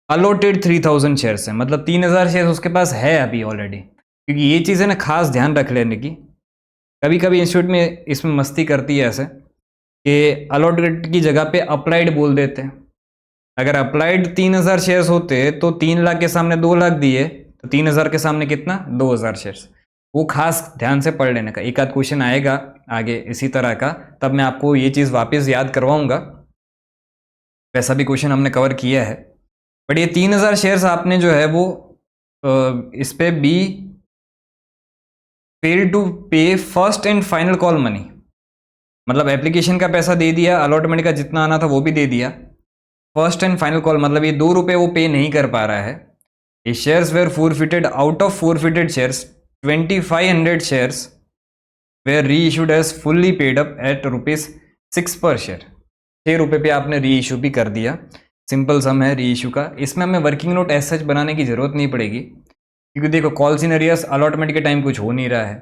allotted 3000 shares है, मतलब 3000 शेयर्स उसके पास है अभी ऑलरेडी, क्योंकि ये चीज़ें ना खास ध्यान रख लेने की। कभी कभी इंस्टीट्यूट में इसमें मस्ती करती है ऐसे कि अलॉटेड की जगह पे अप्लाइड बोल देते हैं। अगर अप्लाइड 3000 शेयर्स होते तो 3 लाख के सामने 2 लाख दिए, तो 3000 के सामने कितना, 2000 शेयर्स। वो खास ध्यान से पढ़ लेने का, एक आध क्वेश्चन आएगा आगे इसी तरह का, तब मैं आपको ये चीज़ वापस याद करवाऊंगा। वैसा भी क्वेश्चन हमने कवर किया है, बट ये 3000 शेयर्स आपने जो है वो इस पे B fail to pay first and final call money, मतलब एप्लीकेशन का पैसा दे दिया, अलॉटमेंट का जितना आना था वो भी दे दिया, फर्स्ट एंड फाइनल कॉल मतलब ये 2 रुपये वो पे नहीं कर पा रहा है। ये shares were forfeited, out of forfeited shares 2500 shares were reissued as fully paid up at ₹6 per share. 6 रुपये पे आपने री इशू भी कर दिया। सिंपल सम है री इशू का, इसमें हमें वर्किंग नोट एज सच बनाने की ज़रूरत नहीं पड़ेगी, क्योंकि देखो कॉल्स इन एरियर्स अलॉटमेंट के टाइम कुछ हो नहीं रहा है,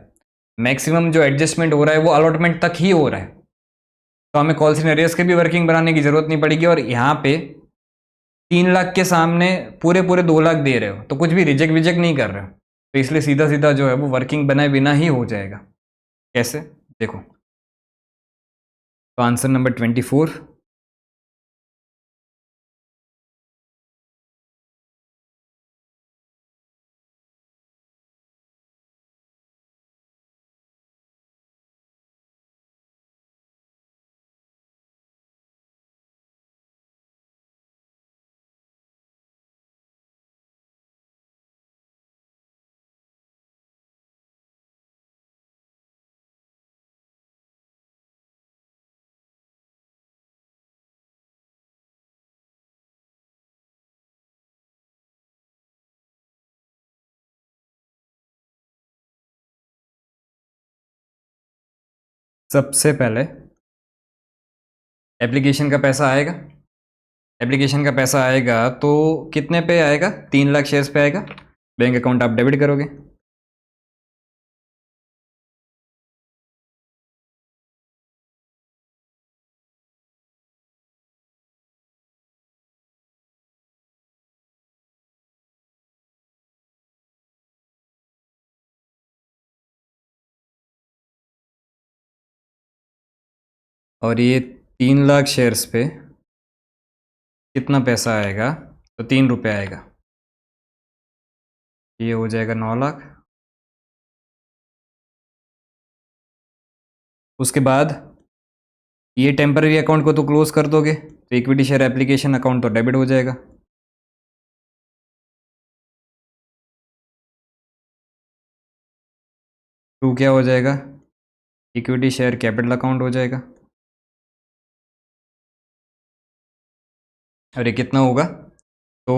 मैक्सिमम जो एडजस्टमेंट हो रहा है वो अलॉटमेंट तक ही हो रहा है, तो हमें कॉल्स इन एरियर्स के भी वर्किंग बनाने की ज़रूरत नहीं पड़ेगी। और यहाँ पे 3 लाख के सामने पूरे पूरे 2 लाख दे रहे हो, तो कुछ भी रिजेक्ट विजेक्ट नहीं कर रहे हो, तो इसलिए सीधा सीधा जो है वो वर्किंग बनाए बिना ही हो जाएगा। कैसे, देखो, तो आंसर नंबर 24। सबसे पहले एप्लीकेशन का पैसा आएगा, एप्लीकेशन का पैसा आएगा तो कितने पे आएगा, 3 लाख शेयर्स पे आएगा, बैंक अकाउंट आप डेबिट करोगे। और ये 3 लाख शेयर्स पे कितना पैसा आएगा, तो 3 रुपये आएगा, ये हो जाएगा 9 लाख। उसके बाद ये टेम्पररी अकाउंट को तो क्लोज कर दोगे, तो इक्विटी शेयर एप्लीकेशन अकाउंट तो डेबिट हो जाएगा। टू क्या हो जाएगा, इक्विटी शेयर कैपिटल अकाउंट हो जाएगा। और ये कितना होगा, तो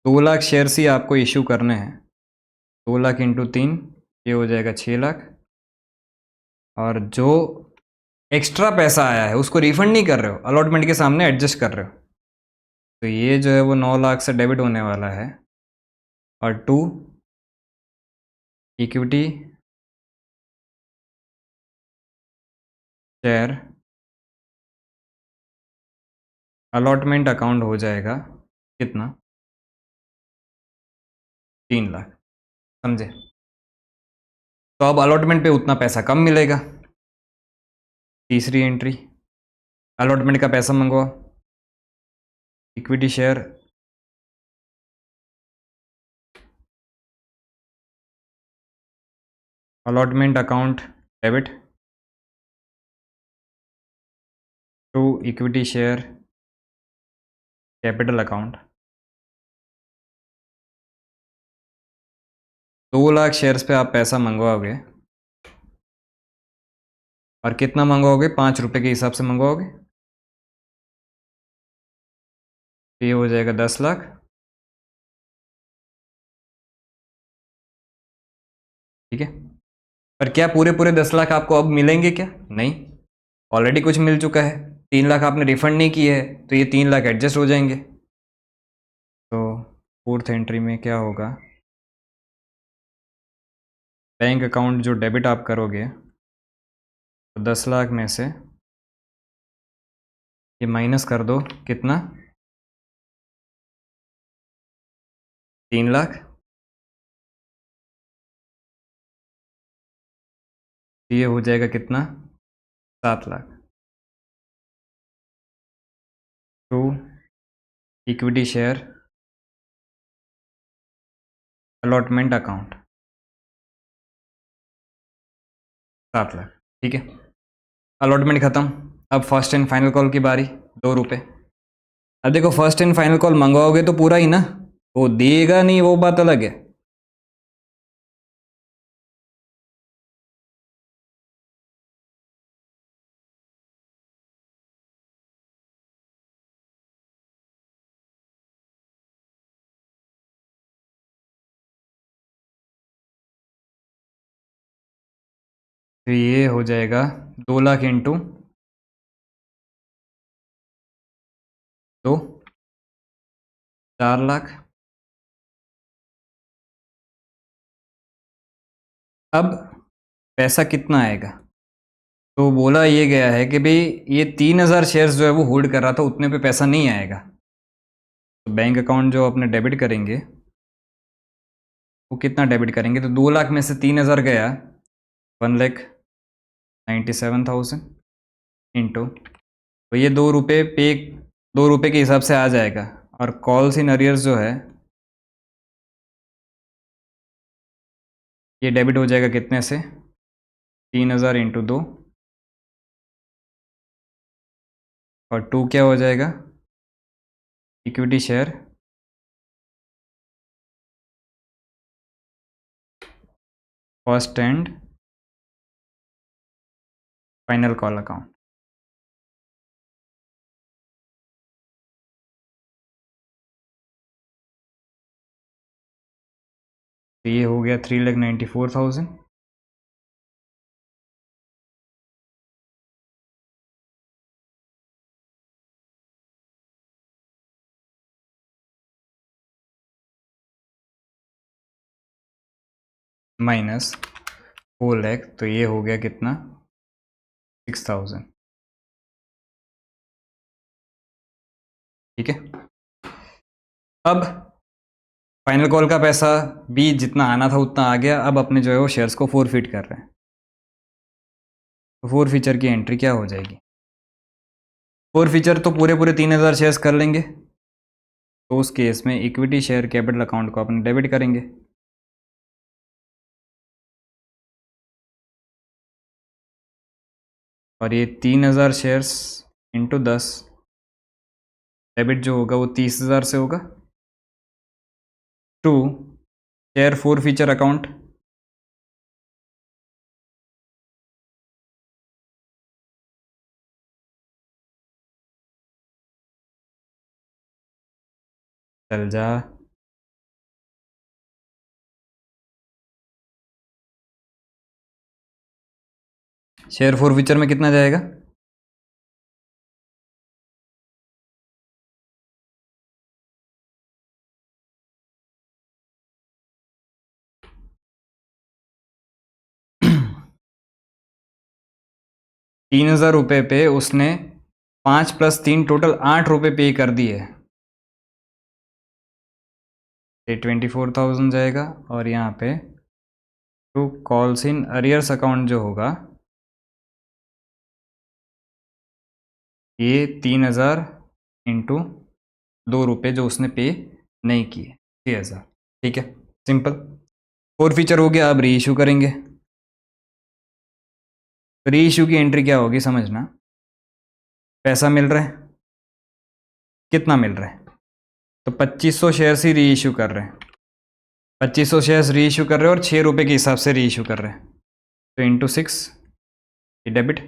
2 लाख शेयर्स ही आपको इशू करने हैं, 2 लाख इंटू 3, ये हो जाएगा 6 लाख। और जो एक्स्ट्रा पैसा आया है उसको रिफंड नहीं कर रहे हो, अलॉटमेंट के सामने एडजस्ट कर रहे हो, तो ये जो है वो 9 लाख से डेबिट होने वाला है। और 2 इक्विटी शेयर अलॉटमेंट अकाउंट हो जाएगा कितना, 3 लाख, समझे। तो अब अलॉटमेंट पे उतना पैसा कम मिलेगा। तीसरी एंट्री, अलॉटमेंट का पैसा मंगवाओ, equity share allotment account debit to equity share capital account. 2 lakh shares पे आप पैसा मंगवाओगे, और कितना मंगवाओगे, 5 रुपये के हिसाब से मंगवाओगे, तो ये हो जाएगा 10 लाख। ठीक है, पर क्या पूरे पूरे 10 लाख आपको अब मिलेंगे क्या, नहीं, ऑलरेडी कुछ मिल चुका है, 3 लाख आपने रिफंड नहीं किए है, तो ये 3 लाख एडजस्ट हो जाएंगे। तो फोर्थ एंट्री में क्या होगा, बैंक अकाउंट जो डेबिट आप करोगे, तो 10 लाख में से ये माइनस कर दो, कितना, 3 लाख, ये हो जाएगा कितना, 7 lakh. To equity share allotment account 7 lakh. ठीक है, अलॉटमेंट खत्म। अब फर्स्ट एंड फाइनल कॉल की बारी, 2 रुपये। अब देखो फर्स्ट एंड फाइनल कॉल मंगवाओगे तो पूरा ही ना, वो देगा नहीं वो बात अलग है। तो ये हो जाएगा 2 लाख इंटू 2, 4 लाख। अब पैसा कितना आएगा? तो बोला ये गया है कि भाई ये 3,000 शेयर्स जो है वो होल्ड कर रहा था, उतने पे पैसा नहीं आएगा। तो बैंक अकाउंट जो अपने डेबिट करेंगे वो कितना डेबिट करेंगे? तो 2 लाख में से 3,000 गया, 1,97,000 इंटू, तो ये 2 रुपये पे, 2 रुपये के हिसाब से आ जाएगा। और कॉल्स इन अरियर्स जो है ये डेबिट हो जाएगा कितने से? 3,000 इंटू 2, और 2 क्या हो जाएगा? Equity share first and final call account. तो ये हो गया 3,94,000। माइनस 4 लाख, तो ये हो गया कितना? 6,000। ठीक है। अब फाइनल कॉल का पैसा भी जितना आना था उतना आ गया। अब अपने जो है वो शेयर्स को फोरफिट कर रहे हैं। तो फोर फीचर की एंट्री क्या हो जाएगी? फोर फीचर तो पूरे पूरे 3,000 शेयर्स कर लेंगे, तो उस केस में इक्विटी शेयर कैपिटल अकाउंट को अपने डेबिट करेंगे। और ये 3,000 शेयर्स इंटू 10, डेबिट जो होगा वो 30,000 से होगा। To share forfeiture account, चल जा। शेयर फोर फीचर में कितना जाएगा? ₹3,000 पे उसने 5 + 3 टोटल 8 रुपये पे कर दिए। ये 24,000 जाएगा। और यहाँ पे to calls in arrears account जो होगा ये 3,000 इंटू 2 रुपये जो उसने पे नहीं किए, 6,000। ठीक है, सिंपल। फोर फीचर हो गया। अब री इशू करेंगे। री इशू की एंट्री क्या होगी समझना। पैसा मिल रहा है, कितना मिल रहा है? तो 2,500 शेयर्स ही री इशू कर रहे हैं। 2,500 शेयर्स री इशू कर रहे हैं और 6 रुपये के हिसाब से री इशू कर रहे हैं। तो इंटू 6 ये डेबिट।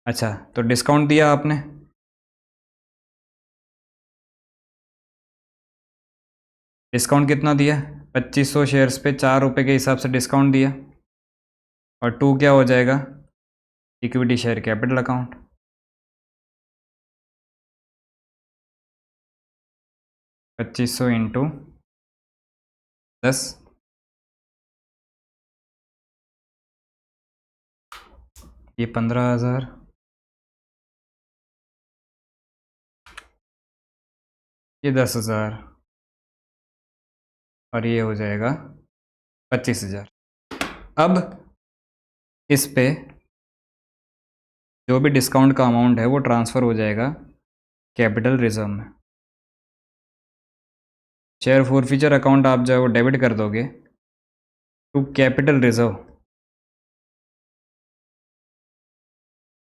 अच्छा, तो डिस्काउंट दिया आपने, डिस्काउंट कितना दिया? 2,500 शेयर्स पे 4 रुपये के हिसाब से डिस्काउंट दिया। और टू क्या हो जाएगा? Equity share capital account. 2,500 into 10, ये 15,000, ये 10,000, और ये हो जाएगा 25,000। अब इस पे जो भी डिस्काउंट का अमाउंट है वो ट्रांसफ़र हो जाएगा कैपिटल रिजर्व में। शेयर फोरफीचर अकाउंट आप जो है वो डेबिट कर दोगे टू कैपिटल रिजर्व।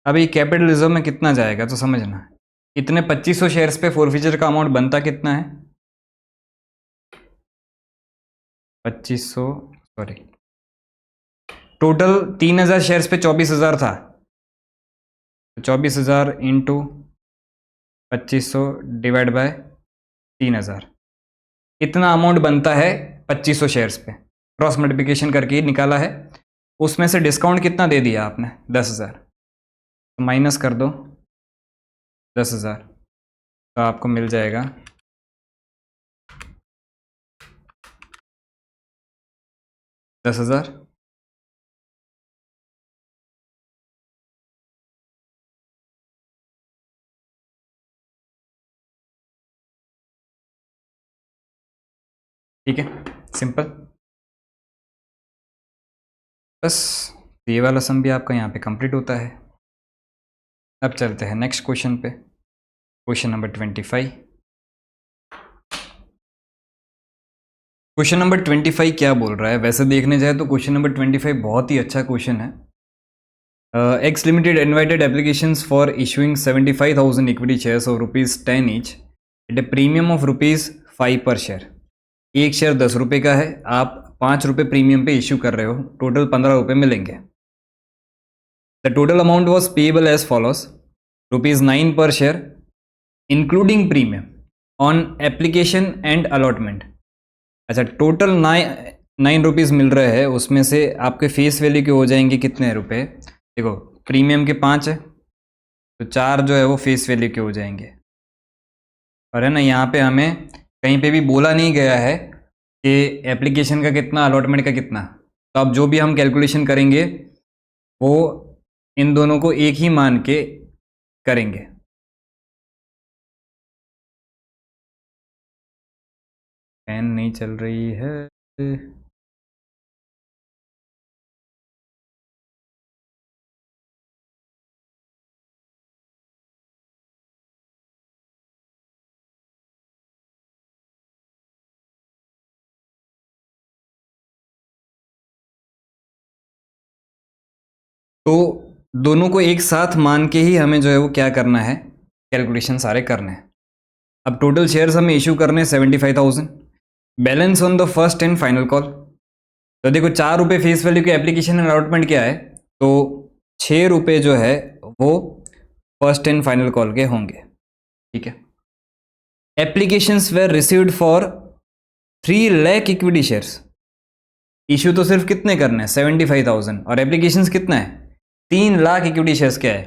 अब ये कैपिटल रिजर्व में कितना जाएगा तो समझना। इतने 2,500 शेयर्स पे फोरफीचर का अमाउंट बनता कितना है? 2,500, सॉरी, टोटल 3,000 शेयर्स पे 24,000 था। तो 24,000 इंटू 2,500 डिवाइड बाय 3,000, इतना अमाउंट बनता है 2,500 शेयर्स पे। क्रॉस मल्टीप्लिकेशन करके ही निकाला है। उसमें से डिस्काउंट कितना दे दिया आपने? 10,000। तो माइनस कर दो 10,000, तो आपको मिल जाएगा 10,000। ठीक है, सिंपल। बस ये वाला सम भी आपका यहाँ पे कंप्लीट होता है। अब चलते हैं नेक्स्ट क्वेश्चन पे, क्वेश्चन नंबर 25। क्वेश्चन नंबर 25 क्या बोल रहा है? वैसे देखने जाए तो क्वेश्चन नंबर 25 बहुत ही अच्छा क्वेश्चन है। X Limited invited applications for issuing 75,000 equity shares of ₹10 each at a premium of ₹5 per share। एक शेयर 10 रुपये का है, आप 5 रुपये प्रीमियम पे इश्यू कर रहे हो, टोटल 15 रुपये मिलेंगे। The total amount was payable as follows: ₹9 per share including premium on application and allotment. अच्छा, टोटल 9 रुपीज़ मिल रहे हैं, उसमें से आपके फेस वैल्यू के हो जाएंगे कितने रुपए? देखो, प्रीमियम के 5 है, तो 4 जो है वो फेस वैल्यू के हो जाएंगे। और है ना, यहाँ पे हमें कहीं पे भी बोला नहीं गया है कि एप्लीकेशन का कितना, अलॉटमेंट का कितना। तो अब जो भी हम कैलकुलेशन करेंगे वो इन दोनों को एक ही मान के करेंगे। फैन नहीं चल रही है। तो दोनों को एक साथ मान के ही हमें जो है वो क्या करना है, कैलकुलेशन सारे करने हैं। अब टोटल शेयर्स हमें इशू करने 75,000, balance on the first and final call. तो देखो, 4 रुपये फेस वैल्यू के एप्लीकेशन एंड अलॉटमेंट क्या है, तो 6 रुपये जो है वो फर्स्ट एंड फाइनल कॉल के होंगे। ठीक है। Applications were received for 3 lakh equity shares. Issue तो सिर्फ कितने करने हैं? 75,000। और एप्लीकेशंस कितना है? 3 लाख इक्विटी शेयर्स क्या है?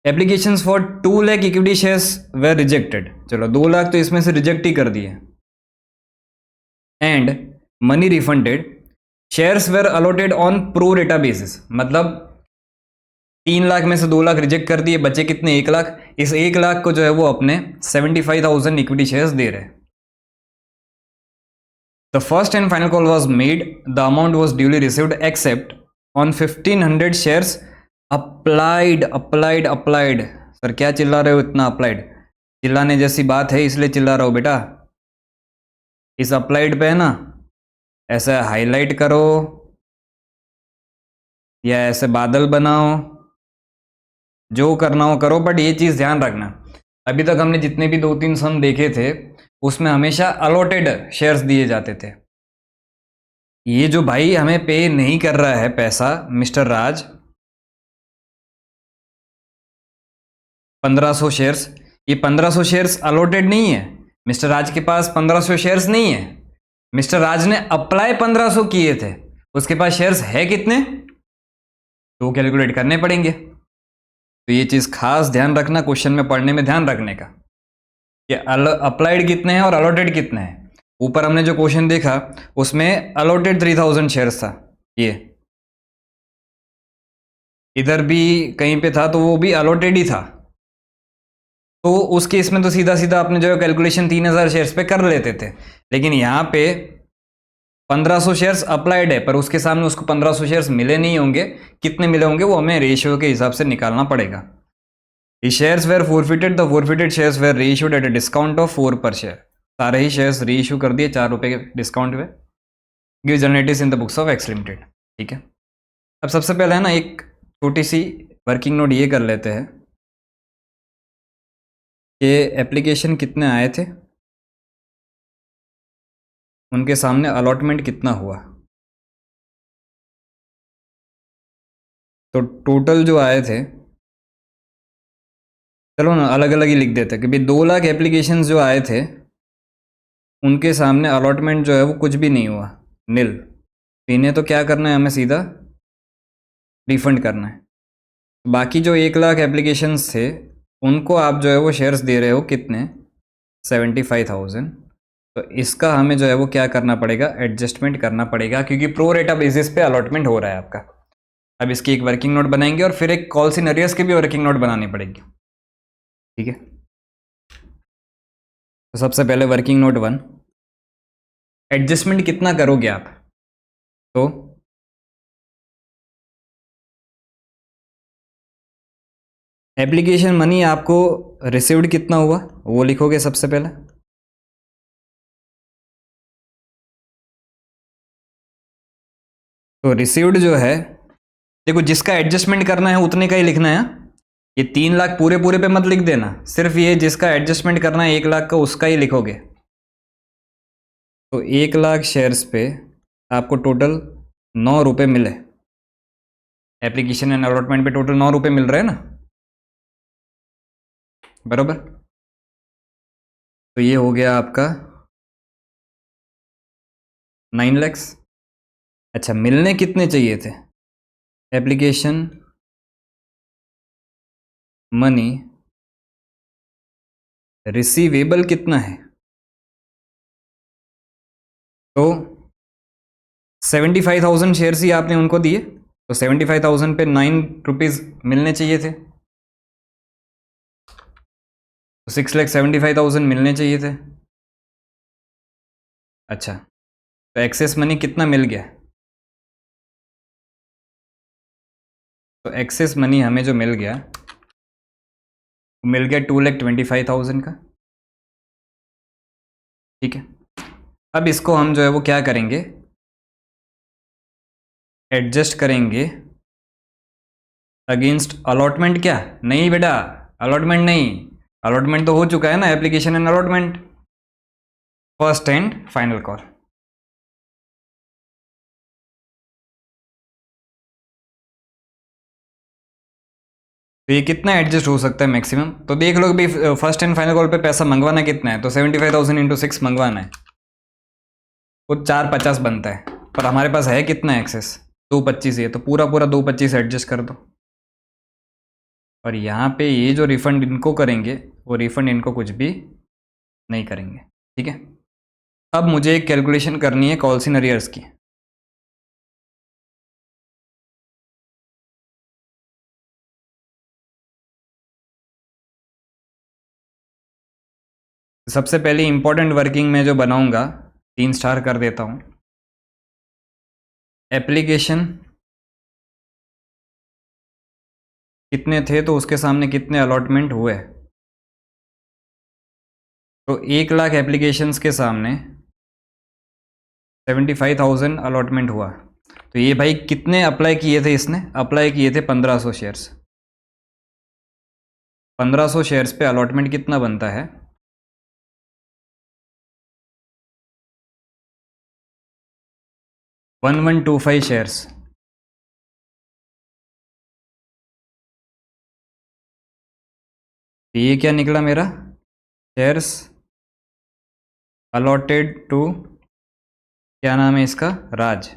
Applications for 2 lakh equity shares were rejected. चलो, 2 लाख तो इसमें से रिजेक्ट ही कर दिए। And money refunded, shares were allotted on pro rata basis. मतलब 3 लाख में से 2 लाख रिजेक्ट कर दिए, बचे कितने? 1 लाख। इस 1 लाख को जो है वो अपने 75,000 इक्विटी शेयर्स दे रहे। The first and final call was made, the amount was duly received except on 1500 shares applied. Applied applied, sir क्या चिल्ला रहे हो इतना? अप्लाइड चिल्लाने जैसी बात है इसलिए चिल्ला रहा हो बेटा। इस अप्लाइड पे है ना, ऐसे हाईलाइट करो या ऐसे बादल बनाओ, जो करना हो करो, बट ये चीज़ ध्यान रखना, अभी तक हमने जितने भी 2-3 सम देखे थे उसमें हमेशा अलॉटेड शेयर्स दिए जाते थे। ये जो भाई हमें पे नहीं कर रहा है पैसा, मिस्टर राज, 1500 शेयर्स, ये 1500 शेयर्स अलॉटेड नहीं है। मिस्टर राज के पास 1500 शेयर्स नहीं है। मिस्टर राज ने अप्लाई 1500 किए थे, उसके पास शेयर्स है कितने? तो कैलकुलेट करने पड़ेंगे। तो ये चीज़ खास ध्यान रखना, क्वेश्चन में पढ़ने में ध्यान रखने का कि अप्लाइड कितने हैं और अलॉटेड कितने हैं। ऊपर हमने जो क्वेश्चन देखा उसमें अलॉटेड 3000 शेयर्स था, ये इधर भी कहीं पे था तो वो भी अलॉटेड ही था। तो उस केस में तो सीधा सीधा आपने जो कैलकुलेशन 3000 शेयर्स पे कर लेते थे, लेकिन यहाँ पे 1500 शेयर्स अप्लाइड है, पर उसके सामने उसको 1500 शेयर्स मिले नहीं होंगे। कितने मिले होंगे वो हमें रेशियो के हिसाब से निकालना पड़ेगा। The shares were forfeited, the forfeited shares were reissued at a discount of 4 per share। सारे ही शेयर्स रीइश्यू कर दिए 4 रुपये के डिस्काउंट पे। Give generatives in the books of X Limited. ठीक है। अब सबसे पहले है ना, एक छोटी सी वर्किंग नोट ये कर लेते हैं कि एप्लीकेशन कितने आए थे, उनके सामने अलॉटमेंट कितना हुआ। तो टोटल जो आए थे, चलो ना अलग अलग ही लिख देते हैं कि भाई 2 लाख एप्लीकेशन जो आए थे उनके सामने अलॉटमेंट जो है वो कुछ भी नहीं हुआ, नील। इन्हें तो क्या करना है, हमें सीधा रिफंड करना है। बाकी जो 1 लाख एप्लीकेशंस थे उनको आप जो है वो शेयर्स दे रहे हो कितने, 75,000। तो इसका हमें जो है वो क्या करना पड़ेगा, एडजस्टमेंट करना पड़ेगा, क्योंकि प्रो रेटा बेसिस पे अलॉटमेंट हो रहा है आपका। अब इसकी एक वर्किंग नोट बनाएंगे और फिर एक कॉल्स इन अरियर्स की भी वर्किंग नोट बनानी पड़ेगी, ठीक है। तो सबसे पहले वर्किंग नोट 1, एडजस्टमेंट कितना करोगे आप, तो एप्लीकेशन मनी आपको रिसीव्ड कितना हुआ वो लिखोगे सबसे पहले। तो रिसीव्ड जो है, देखो जिसका एडजस्टमेंट करना है उतने का ही लिखना है। ये 3 लाख पूरे पूरे पे मत लिख देना, सिर्फ ये जिसका एडजस्टमेंट करना है 1 लाख का उसका ही लिखोगे। तो 1 लाख शेयर्स पे आपको टोटल 9 रुपये मिले, एप्लीकेशन एंड अलॉटमेंट पे टोटल 9 रुपये मिल रहे हैं ना, बराबर। तो ये हो गया आपका 9 lakhs। अच्छा, मिलने कितने चाहिए थे, एप्लीकेशन मनी रिसीवेबल कितना है, तो 75,000 शेयर्स ही आपने उनको दिए, तो 75,000 पे 9 रुपीज़ मिलने चाहिए थे, तो 6,75,000 मिलने चाहिए थे। अच्छा, तो एक्सेस मनी कितना मिल गया, तो एक्सेस मनी हमें जो मिल गया वो मिल गया 2,25,000 का, ठीक है। अब इसको हम जो है वो क्या करेंगे, एडजस्ट करेंगे अगेंस्ट अलॉटमेंट। क्या नहीं बेटा, अलॉटमेंट नहीं, अलॉटमेंट तो हो चुका है ना, application and allotment, first and final call. तो ये कितना एडजस्ट हो सकता है मैक्सिमम, तो देख लो कि फर्स्ट एंड फाइनल कॉल पे पैसा मंगवाना कितना है, तो 75,000 इंटू 6 मंगवाना है, वो 450 बनता है, पर हमारे पास है कितना एक्सेस, 225 है, तो पूरा पूरा 225 एडजस्ट कर दो। और यहाँ पे ये जो रिफंड इनको करेंगे वो रिफंड इनको कुछ भी नहीं करेंगे, ठीक है। अब मुझे एक कैलकुलेशन करनी है कॉल्स इन अरियर्स की। सबसे पहले इंपॉर्टेंट वर्किंग में जो बनाऊंगा 3 स्टार कर देता हूँ, एप्लीकेशन कितने थे तो उसके सामने कितने अलॉटमेंट हुए, तो 1 लाख एप्लीकेशंस के सामने 75,000 अलॉटमेंट हुआ। तो ये भाई कितने अप्लाई किए थे, इसने अप्लाई किए थे 1500 शेयर्स, 1500 शेयर्स पे अलॉटमेंट कितना बनता है, 1125 शेयर्स। ये क्या निकला मेरा, शेयर्स अलॉटेड टू, क्या नाम है इसका, राज।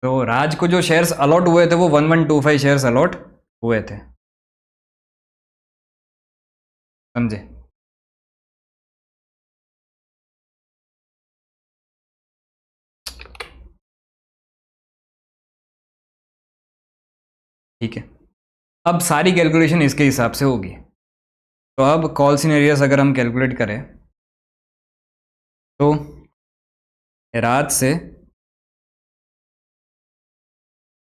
तो राज को जो शेयर्स अलॉट हुए थे वो 1125 शेयर्स अलॉट हुए थे, समझे। ठीक है, अब सारी कैलकुलेशन इसके हिसाब से होगी। तो अब कॉल सिनेरियस अगर हम कैलकुलेट करें तो राज से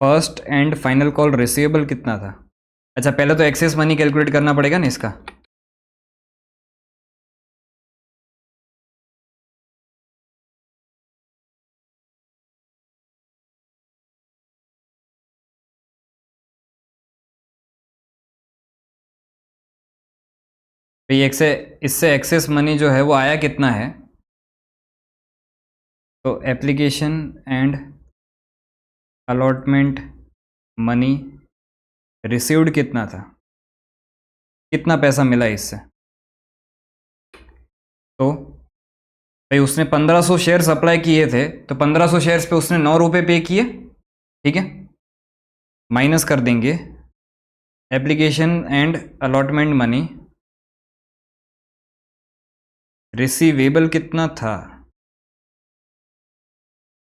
first and final call receivable कितना था। अच्छा, पहले तो एक्सेस मनी कैलकुलेट करना पड़ेगा ना इसका, तो ये इससे एक्सेस मनी जो है वो आया कितना है, तो application and allotment money received कितना था, कितना पैसा मिला इससे, तो भाई उसने 1500 शेयर अप्लाई किए थे, तो 1500 शेयर्स पे उसने 9 रुपये पे किए, ठीक है। माइनस कर देंगे application and allotment money, receivable कितना था,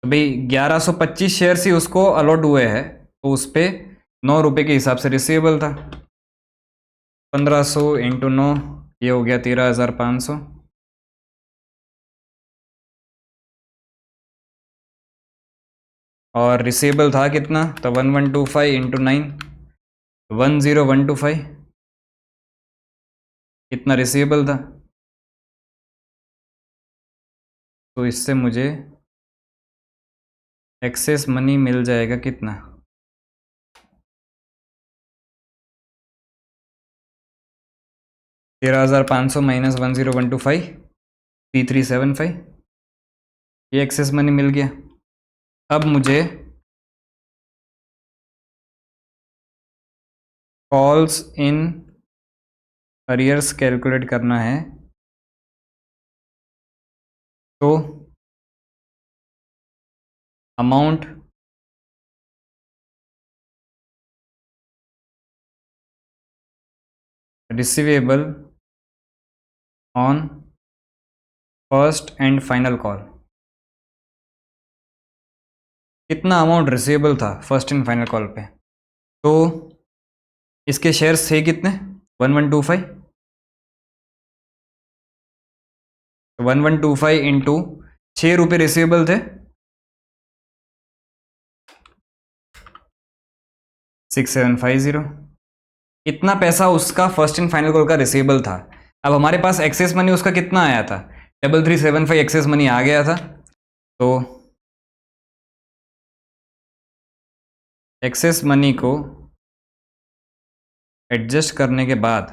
तो भाई 1125 शेयर्स ही उसको अलॉट हुए हैं, तो उस पर 9 रुपये के हिसाब से रिसीवेबल था। 1500 इंटू 9, ये हो गया 13,500। और रिसीवेबल था कितना, तो 1125 इंटू 9, 10125, कितना रिसीवेबल था। तो इससे मुझे एक्सेस मनी मिल जाएगा कितना, 13,500 माइनस 10125, 3375, ये एक्सेस मनी मिल गया। अब मुझे कॉल्स इन अरियर्स कैलकुलेट करना है, तो amount receivable on first and final call, कितना अमाउंट रिसीवेबल था फर्स्ट एंड फाइनल कॉल पे। तो इसके शेयर्स थे कितने, 1125, 1125 इंटू 6 रुपये रिसीवेबल थे, 6750, इतना पैसा उसका फर्स्ट एंड फाइनल कॉल का रिसीवेबल था। अब हमारे पास एक्सेस मनी उसका कितना आया था, 3375 एक्सेस मनी आ गया था। तो एक्सेस मनी को एडजस्ट करने के बाद,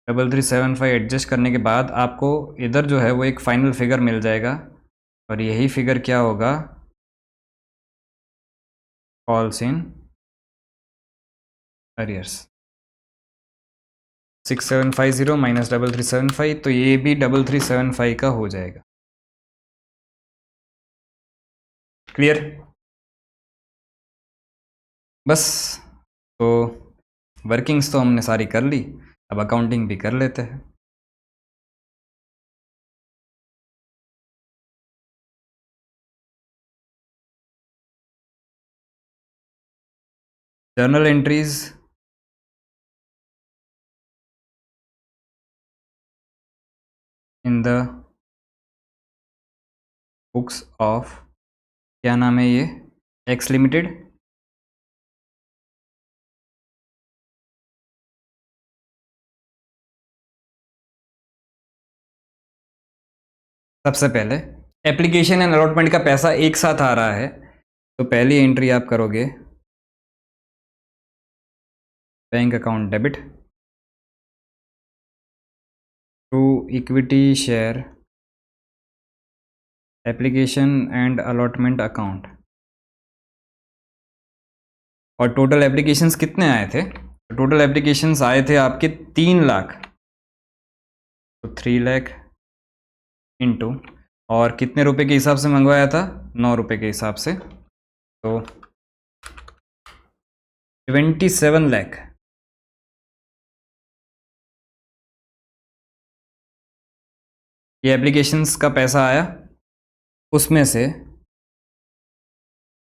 3375 एडजस्ट करने के बाद आपको इधर जो है वो एक फाइनल फिगर मिल जाएगा, और यही फिगर क्या होगा, कॉल्स इन अरियर्स, 6750 माइनस 3375, तो ये भी 3375 का हो जाएगा। क्लियर, बस। तो वर्किंग्स तो हमने सारी कर ली, अब अकाउंटिंग भी कर लेते हैं। Journal entries in the books of, क्या नाम है ये, एक्स लिमिटेड। सबसे पहले एप्लीकेशन एंड अलॉटमेंट का पैसा एक साथ आ रहा है, तो पहली एंट्री आप करोगे bank account debit to equity share application and allotment account. और टोटल एप्लीकेशंस कितने आए थे, तो टोटल एप्लीकेशंस आए थे आपके 3 लाख, तो 3 लाख इंटू, और कितने रुपए के हिसाब से मंगवाया था, 9 रुपए के हिसाब से, तो 27 लाख। ये एप्लीकेशंस का पैसा आया, उसमें से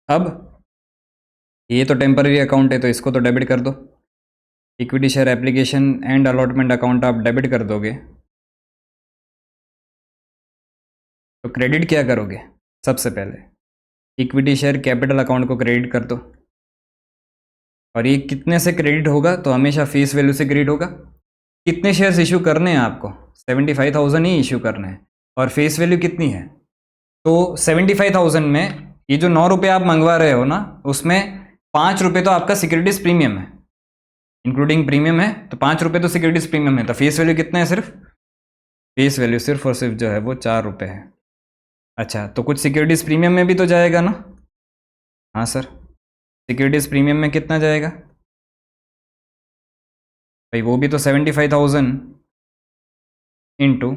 अब ये तो टेम्पररी अकाउंट है, तो इसको तो डेबिट कर दो, equity share application and allotment account आप डेबिट कर दोगे। तो क्रेडिट क्या करोगे, सबसे पहले इक्विटी शेयर कैपिटल अकाउंट को क्रेडिट कर दो। और ये कितने से क्रेडिट होगा, तो हमेशा फेस वैल्यू से क्रेडिट होगा। कितने शेयर्स इशू करने हैं आपको, 75,000 ही इशू करने हैं, और फेस वैल्यू कितनी है, तो 75,000 में ये जो 9 रुपये आप मंगवा रहे हो ना, उसमें 5 रुपये तो आपका सिक्योरिटीज प्रीमियम है, इंक्लूडिंग प्रीमियम है, तो 5 रुपये तो सिक्योरिटीज प्रीमियम है, तो फेस वैल्यू कितना है, सिर्फ फेस वैल्यू सिर्फ और सिर्फ जो है वो 4 रुपये है। अच्छा, तो कुछ सिक्योरिटीज प्रीमियम में भी तो जाएगा ना, हाँ सर, सिक्योरिटीज प्रीमियम में कितना जाएगा भाई, वो भी तो 75,000 इंटू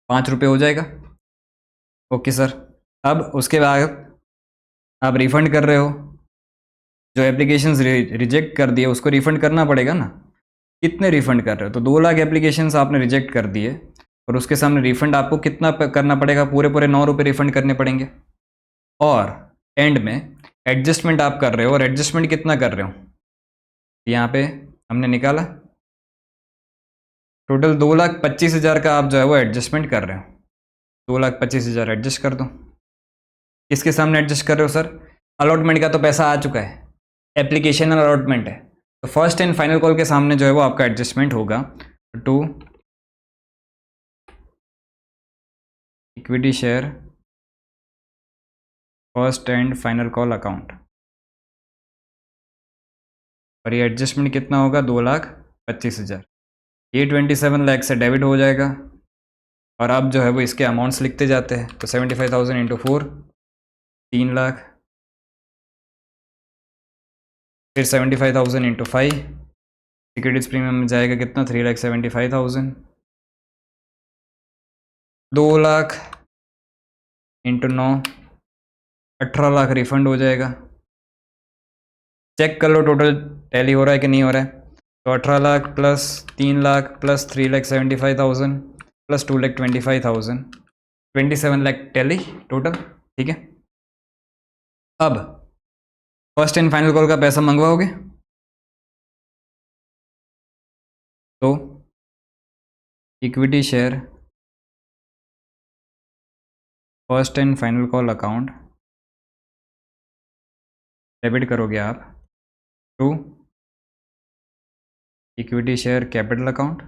₹5 हो जाएगा। Okay sir. अब उसके बाद आप रिफ़ंड कर रहे हो, जो एप्लीकेशंस रिजेक्ट कर दिए उसको रिफ़ंड करना पड़ेगा ना। कितने रिफ़ंड कर रहे हो? तो 2 लाख एप्लीकेशंस आपने रिजेक्ट कर दिए और उसके सामने रिफ़ंड आपको कितना करना पड़ेगा? पूरे पूरे ₹9 रिफ़ंड करने पड़ेंगे। और एंड में एडजस्टमेंट आप कर रहे हो, और एडजस्टमेंट कितना कर रहे हो? यहाँ पे हमने निकाला टोटल 2,25,000 का आप जो है वो एडजस्टमेंट कर रहे हो। 2,25,000 एडजस्ट कर दो। किसके सामने एडजस्ट कर रहे हो सर? अलॉटमेंट का तो पैसा आ चुका है, एप्लीकेशन अलॉटमेंट है, तो फर्स्ट एंड फाइनल कॉल के सामने जो है वो आपका एडजस्टमेंट होगा to equity share first and final call account. और ये एडजस्टमेंट कितना होगा? 2,25,000। ये 27 लाख से डेबिट हो जाएगा। और आप जो है वो इसके अमाउंट्स लिखते जाते हैं। तो 75,000 इंटू 4 3 लाख, फिर 75,000 इंटू 5 सिक्योरिटीज प्रीमियम में जाएगा कितना? 3,75,000। 2 लाख इंटू 9 18 लाख रिफंड हो जाएगा। चेक कर लो टोटल टैली हो रहा है कि नहीं हो रहा है। तो 18 lakh plus 3 lakh plus 3,75,000 plus 2,25,000 27 lakh tally total. ठीक है। अब फर्स्ट एंड फाइनल कॉल का पैसा मंगवाओगे तो equity share first and final call account debit करोगे आप to equity share capital account.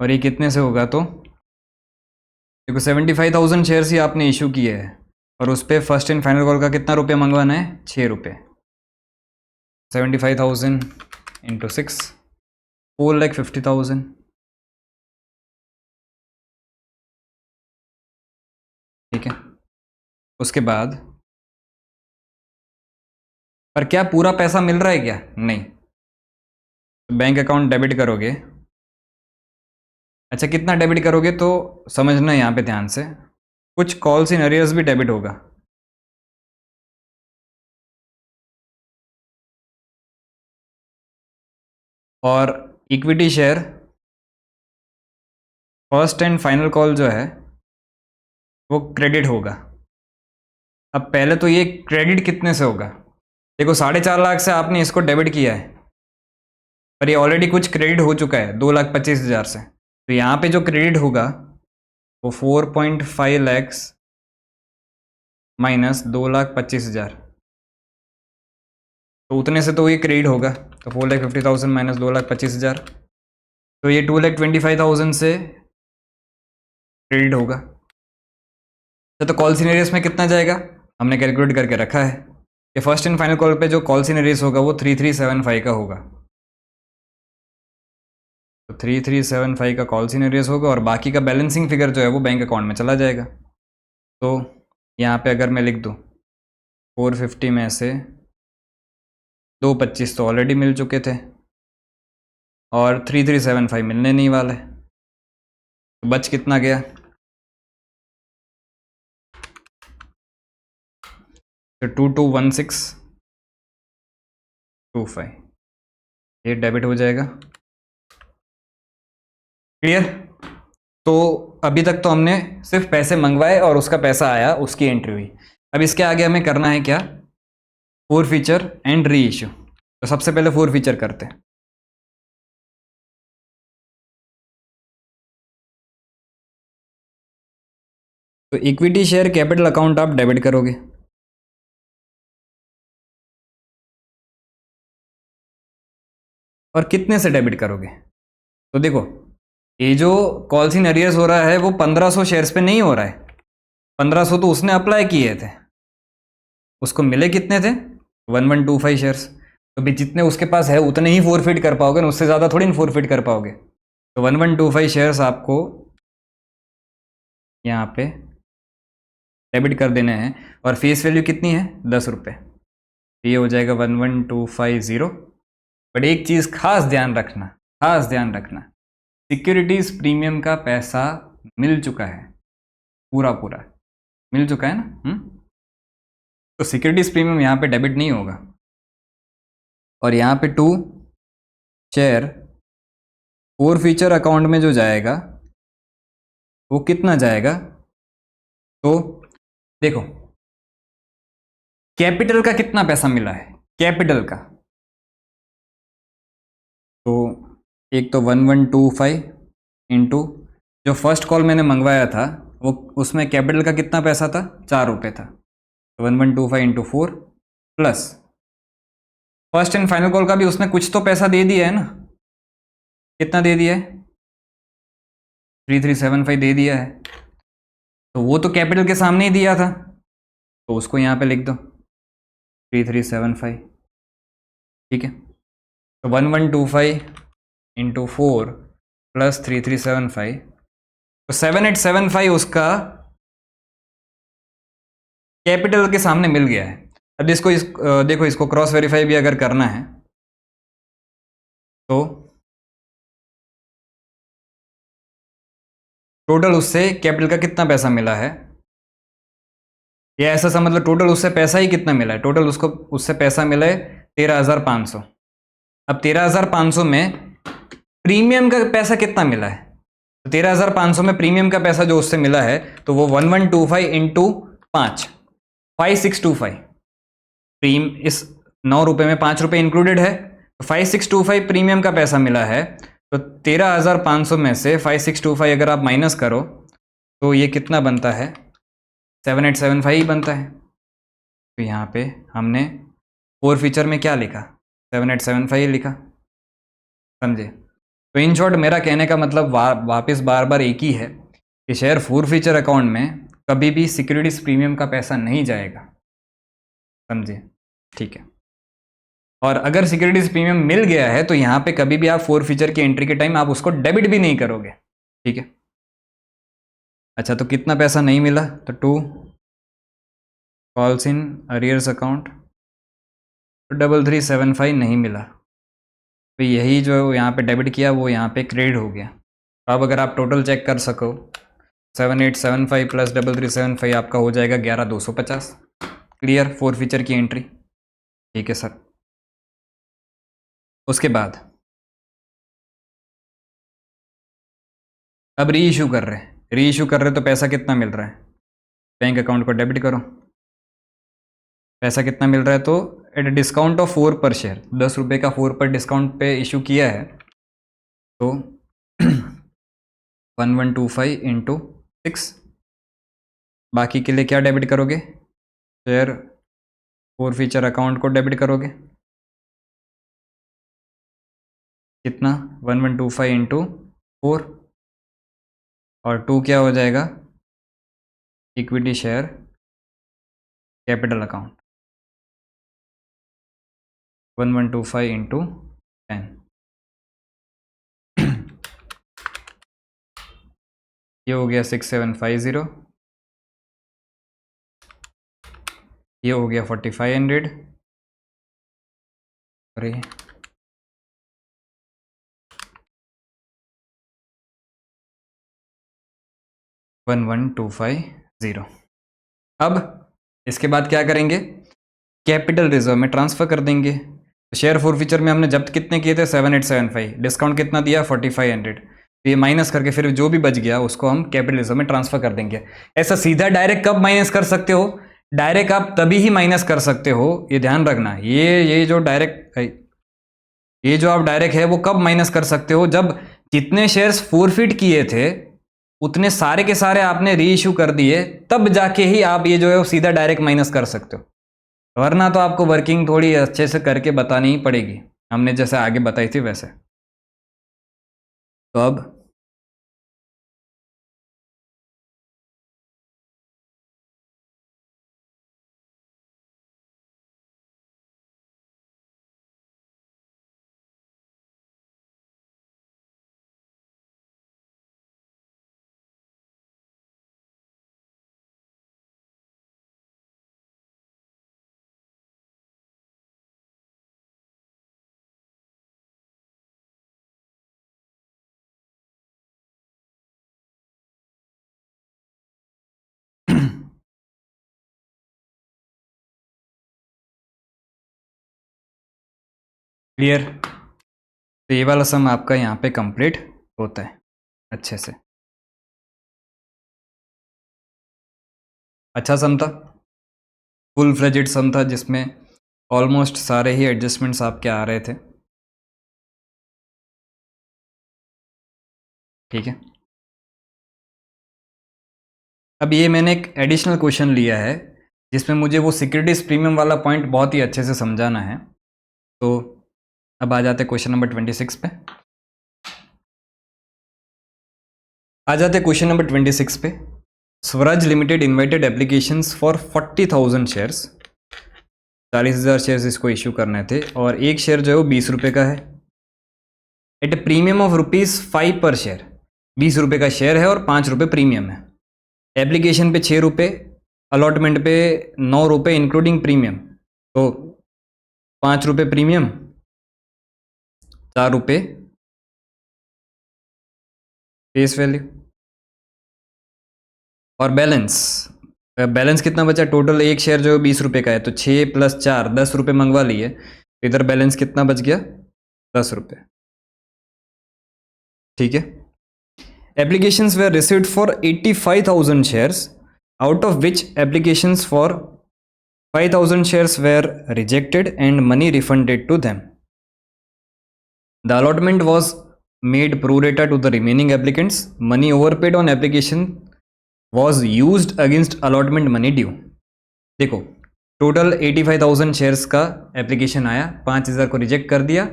और ये कितने से होगा? तो देखो 75,000 शेयर्स ही आपने इशू किए हैं, और उस पर फर्स्ट एंड फाइनल कॉल का कितना रुपये मंगवाना है? ₹6। 75,000 इंटू 6 4,50,000। ठीक है। उसके बाद पर क्या पूरा पैसा मिल रहा है क्या? नहीं। तो बैंक अकाउंट डेबिट करोगे। अच्छा, कितना डेबिट करोगे? तो समझना यहाँ पे ध्यान से, कुछ कॉल्स इन अरियर्स भी डेबिट होगा। और equity share first and final call जो है वो क्रेडिट होगा। अब पहले तो ये क्रेडिट कितने से होगा? देखो 4.5 लाख से आपने इसको डेबिट किया है, पर ये ऑलरेडी कुछ क्रेडिट हो चुका है 2,25,000 से। तो यहाँ पे जो क्रेडिट होगा वो 4.5 लैक्स माइनस 2,25,000, तो उतने से तो ये क्रेडिट होगा। तो 4,50,000 माइनस 2,25,000, तो ये 2,25,000 से क्रेडिट होगा। तो कॉल सीनरीज में कितना जाएगा? हमने कैलकुलेट करके रखा है कि फर्स्ट एंड फाइनल कॉल पे जो कॉल सीनरीज होगा वो 3,375 का होगा। तो 3,375 का कॉल सीनरीज होगा, और बाकी का बैलेंसिंग फिगर जो है वो बैंक अकाउंट में चला जाएगा। तो यहाँ पे अगर मैं लिख दूँ 450 में से 225 तो ऑलरेडी मिल चुके थे, और 3,375 मिलने नहीं वाले, तो बच कितना गया? तो 221625 ये डेबिट हो जाएगा। क्लियर? तो अभी तक तो हमने सिर्फ पैसे मंगवाए और उसका पैसा आया, उसकी एंट्री हुई। अब इसके आगे हमें करना है क्या? Four feature and re issue. तो सबसे पहले फोर फीचर करते हैं। तो इक्विटी शेयर कैपिटल अकाउंट आप डेबिट करोगे, और कितने से डेबिट करोगे? तो देखो ये जो कॉल्स इन अरियर्स हो रहा है वो 1,500 शेयर्स पे नहीं हो रहा है। 1,500 तो उसने अप्लाई किए थे, उसको मिले कितने थे? 1,125 शेयर्स। तो भी जितने उसके पास है उतने ही फोरफिट कर पाओगे ना, उससे ज़्यादा थोड़ी ना फोरफिट कर पाओगे। तो 1,125 शेयर्स आपको यहाँ पे डेबिट कर देने हैं, और फेस वैल्यू कितनी है? ₹10। ये हो जाएगा 1,1,250। बट एक चीज़ खास ध्यान रखना, खास ध्यान रखना, सिक्योरिटीज प्रीमियम का पैसा मिल चुका है, पूरा पूरा मिल चुका है ना। तो सिक्योरिटीज प्रीमियम यहाँ पे डेबिट नहीं होगा, और यहाँ पे to share forfeiture account में जो जाएगा वो कितना जाएगा, तो देखो कैपिटल का कितना पैसा मिला है, कैपिटल का, तो एक तो 1125 इंटू जो फर्स्ट कॉल मैंने मंगवाया था वो उसमें कैपिटल का कितना पैसा था, 4 रुपये था, तो 1125 into 4 plus first and final call का भी उसने कुछ तो पैसा दे दिया है ना, कितना दे दिया है, 3375 दे दिया है, तो वो तो कैपिटल के सामने ही दिया था, तो उसको यहाँ पे लिख दो 3375, ठीक है। तो 1125 इंटू 4 प्लस 3375, तो 7875 उसका कैपिटल के सामने मिल गया है। अब इसको देखो इसको क्रॉस वेरीफाई भी अगर करना है तो टोटल उससे कैपिटल का कितना पैसा मिला है, या ऐसा समझ लो टोटल उससे पैसा ही कितना मिला है, टोटल उसको उससे पैसा मिला है 13,500। अब 13,500 में प्रीमियम का पैसा कितना मिला है, तो 13,500 में प्रीमियम का पैसा जो उससे मिला है तो वो 1125 इंटू 5 5625, प्रीम इस 9 रुपये में 5 रुपये इंक्लूडेड है, तो 5625 प्रीमियम का पैसा मिला है। तो 13,500 में से 5625 अगर आप माइनस करो तो ये कितना बनता है, 7875 ही बनता है। तो यहाँ पे हमने फोर फीचर में क्या लिखा, 7875 लिखा, समझे। तो इन शॉर्ट मेरा कहने का मतलब वापस बार बार एक ही है कि शेयर फोर फीचर अकाउंट में कभी भी सिक्योरिटीज प्रीमियम का पैसा नहीं जाएगा, समझे, ठीक है। और अगर सिक्योरिटीज प्रीमियम मिल गया है तो यहाँ पे कभी भी आप फोर फीचर की एंट्री के टाइम आप उसको डेबिट भी नहीं करोगे, ठीक है। अच्छा, तो कितना पैसा नहीं मिला, तो to calls in arrears account, तो 3375 नहीं मिला, तो यही जो यहाँ पे डेबिट किया वो यहाँ पे क्रेडिट हो गया। अब अगर आप टोटल चेक कर सको 7875 प्लस 3375 आपका हो जाएगा 11,250, क्लियर, फोर फीचर की एंट्री, ठीक है सर। उसके बाद अब री इशू कर रहे तो पैसा कितना मिल रहा है, बैंक अकाउंट को डेबिट करो, पैसा कितना मिल रहा है, तो एट डिस्काउंट ऑफ 4 पर शेयर, 10 रुपये का 4 पर डिस्काउंट पे इशू किया है, तो 1125 इंटू 6, बाकी के लिए क्या डेबिट करोगे, शेयर फोर फीचर अकाउंट को डेबिट करोगे, कितना 1125 इंटू 4, और 2 क्या हो जाएगा, equity share capital account 1125 into 10, ये हो गया 6750, ये हो गया 4500, अरे 11250। अब इसके बाद क्या करेंगे, कैपिटल रिजर्व में ट्रांसफर कर देंगे। तो शेयर फोर फीचर में हमने जब्त कितने किए थे, 7875, डिस्काउंट कितना दिया 4500, तो ये माइनस करके फिर जो भी बच गया उसको हम कैपिटल रिजर्व में ट्रांसफर कर देंगे। ऐसा सीधा डायरेक्ट कब माइनस कर सकते हो, डायरेक्ट आप तभी ही माइनस कर सकते हो, ये ध्यान रखना, ये जो आप डायरेक्ट है वो कब माइनस कर सकते हो, जब जितने शेयर्स फोरफिट किए थे उतने सारे के सारे आपने री इशू कर दिए, तब जाके ही आप ये जो है वो सीधा डायरेक्ट माइनस कर सकते हो, वरना तो आपको वर्किंग थोड़ी अच्छे से करके बतानी ही पड़ेगी, हमने जैसे आगे बताई थी वैसे। तो अब क्लियर? तो ये वाला सम आपका यहाँ पे कंप्लीट होता है अच्छे से। अच्छा सम था, फुल फ्लेजेड सम था जिसमें ऑलमोस्ट सारे ही एडजस्टमेंट्स आपके आ रहे थे। ठीक है, अब ये मैंने एक एडिशनल क्वेश्चन लिया है जिसमें मुझे वो सिक्योरिटीज प्रीमियम वाला पॉइंट बहुत ही अच्छे से समझाना है। तो अब आ जाते क्वेश्चन नंबर 26 पे। आ जाते क्वेश्चन नंबर 26 पे। Swaraj limited invited applications for 40,000 shares, 40,000 shares इसको इशू करने थे और एक शेयर जो है वो 20 रुपये का है, एट ए प्रीमियम ऑफ ₹5 पर शेयर। 20 रुपये का शेयर है और 5 रुपये प्रीमियम है। एप्लीकेशन पे 6 रुपये, अलॉटमेंट पे 9 रुपये इंक्लूडिंग प्रीमियम, तो 5 रुपये प्रीमियम, 4 रुपये फेस वैल्यू, और बैलेंस कितना बचा टोटल? एक शेयर जो 20 रुपये का है तो 6 + 4 10 रुपये मंगवा लिए, तो इधर बैलेंस कितना बच गया? 10 रुपये। ठीक है, applications were received for 85,000 shares, out of which applications for 5,000 shares were rejected and money refunded to them. The allotment was made pro rata to the remaining applicants. Money overpaid on application was used against allotment money due. देखो, total 85,000 shares का application आया, 5,000 को reject कर दिया,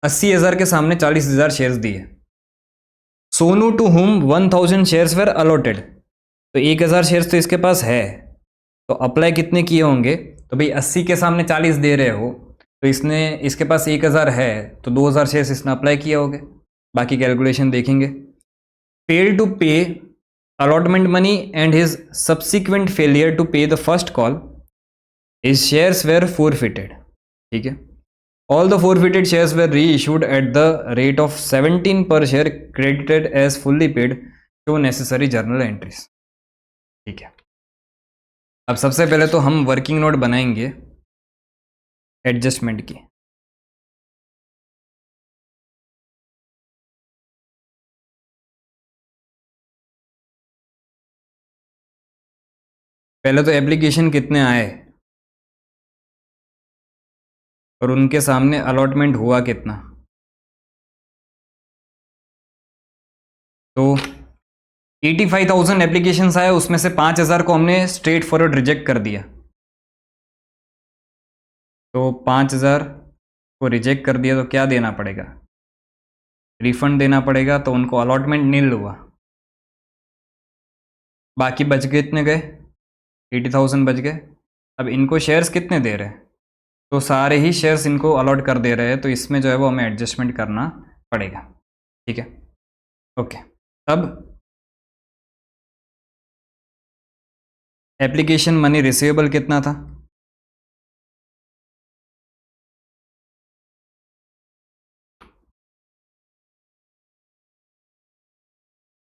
80,000 के सामने 40,000 shares दिए। Sonu to whom 1,000 shares were allotted, तो 1,000 शेयर्स तो इसके पास है, तो अप्लाई कितने किए होंगे? तो भाई 80 के सामने 40 दे रहे हो, तो इसके पास 1,000 है, तो 2,000 शेयर्स इसने अप्लाई किए होंगे। बाकी कैलकुलेशन देखेंगे। Fail to pay allotment money and his subsequent failure to pay the first call, his shares were forfeited. ठीक है, all the forfeited shares were reissued at the rate of 17 per share, credited as fully paid, show necessary journal entries. ठीक है, अब सबसे पहले तो हम working note बनाएंगे एडजस्टमेंट की। पहले तो एप्लीकेशन कितने आए और उनके सामने अलॉटमेंट हुआ कितना। तो 85,000 एप्लीकेशंस आए, उसमें से 5,000 को हमने स्ट्रेट फॉरवर्ड रिजेक्ट कर दिया, तो 5,000 को रिजेक्ट कर दिया तो क्या देना पड़ेगा? रिफंड देना पड़ेगा, तो उनको अलॉटमेंट नील हुआ। बाकी बच गए, कितने गए? 80,000 बच गए। अब इनको शेयर्स कितने दे रहे हैं? तो सारे ही शेयर्स इनको अलॉट कर दे रहे हैं, तो इसमें जो है वो हमें एडजस्टमेंट करना पड़ेगा। ठीक है, ओके। अब एप्लीकेशन मनी रिसीवेबल कितना था?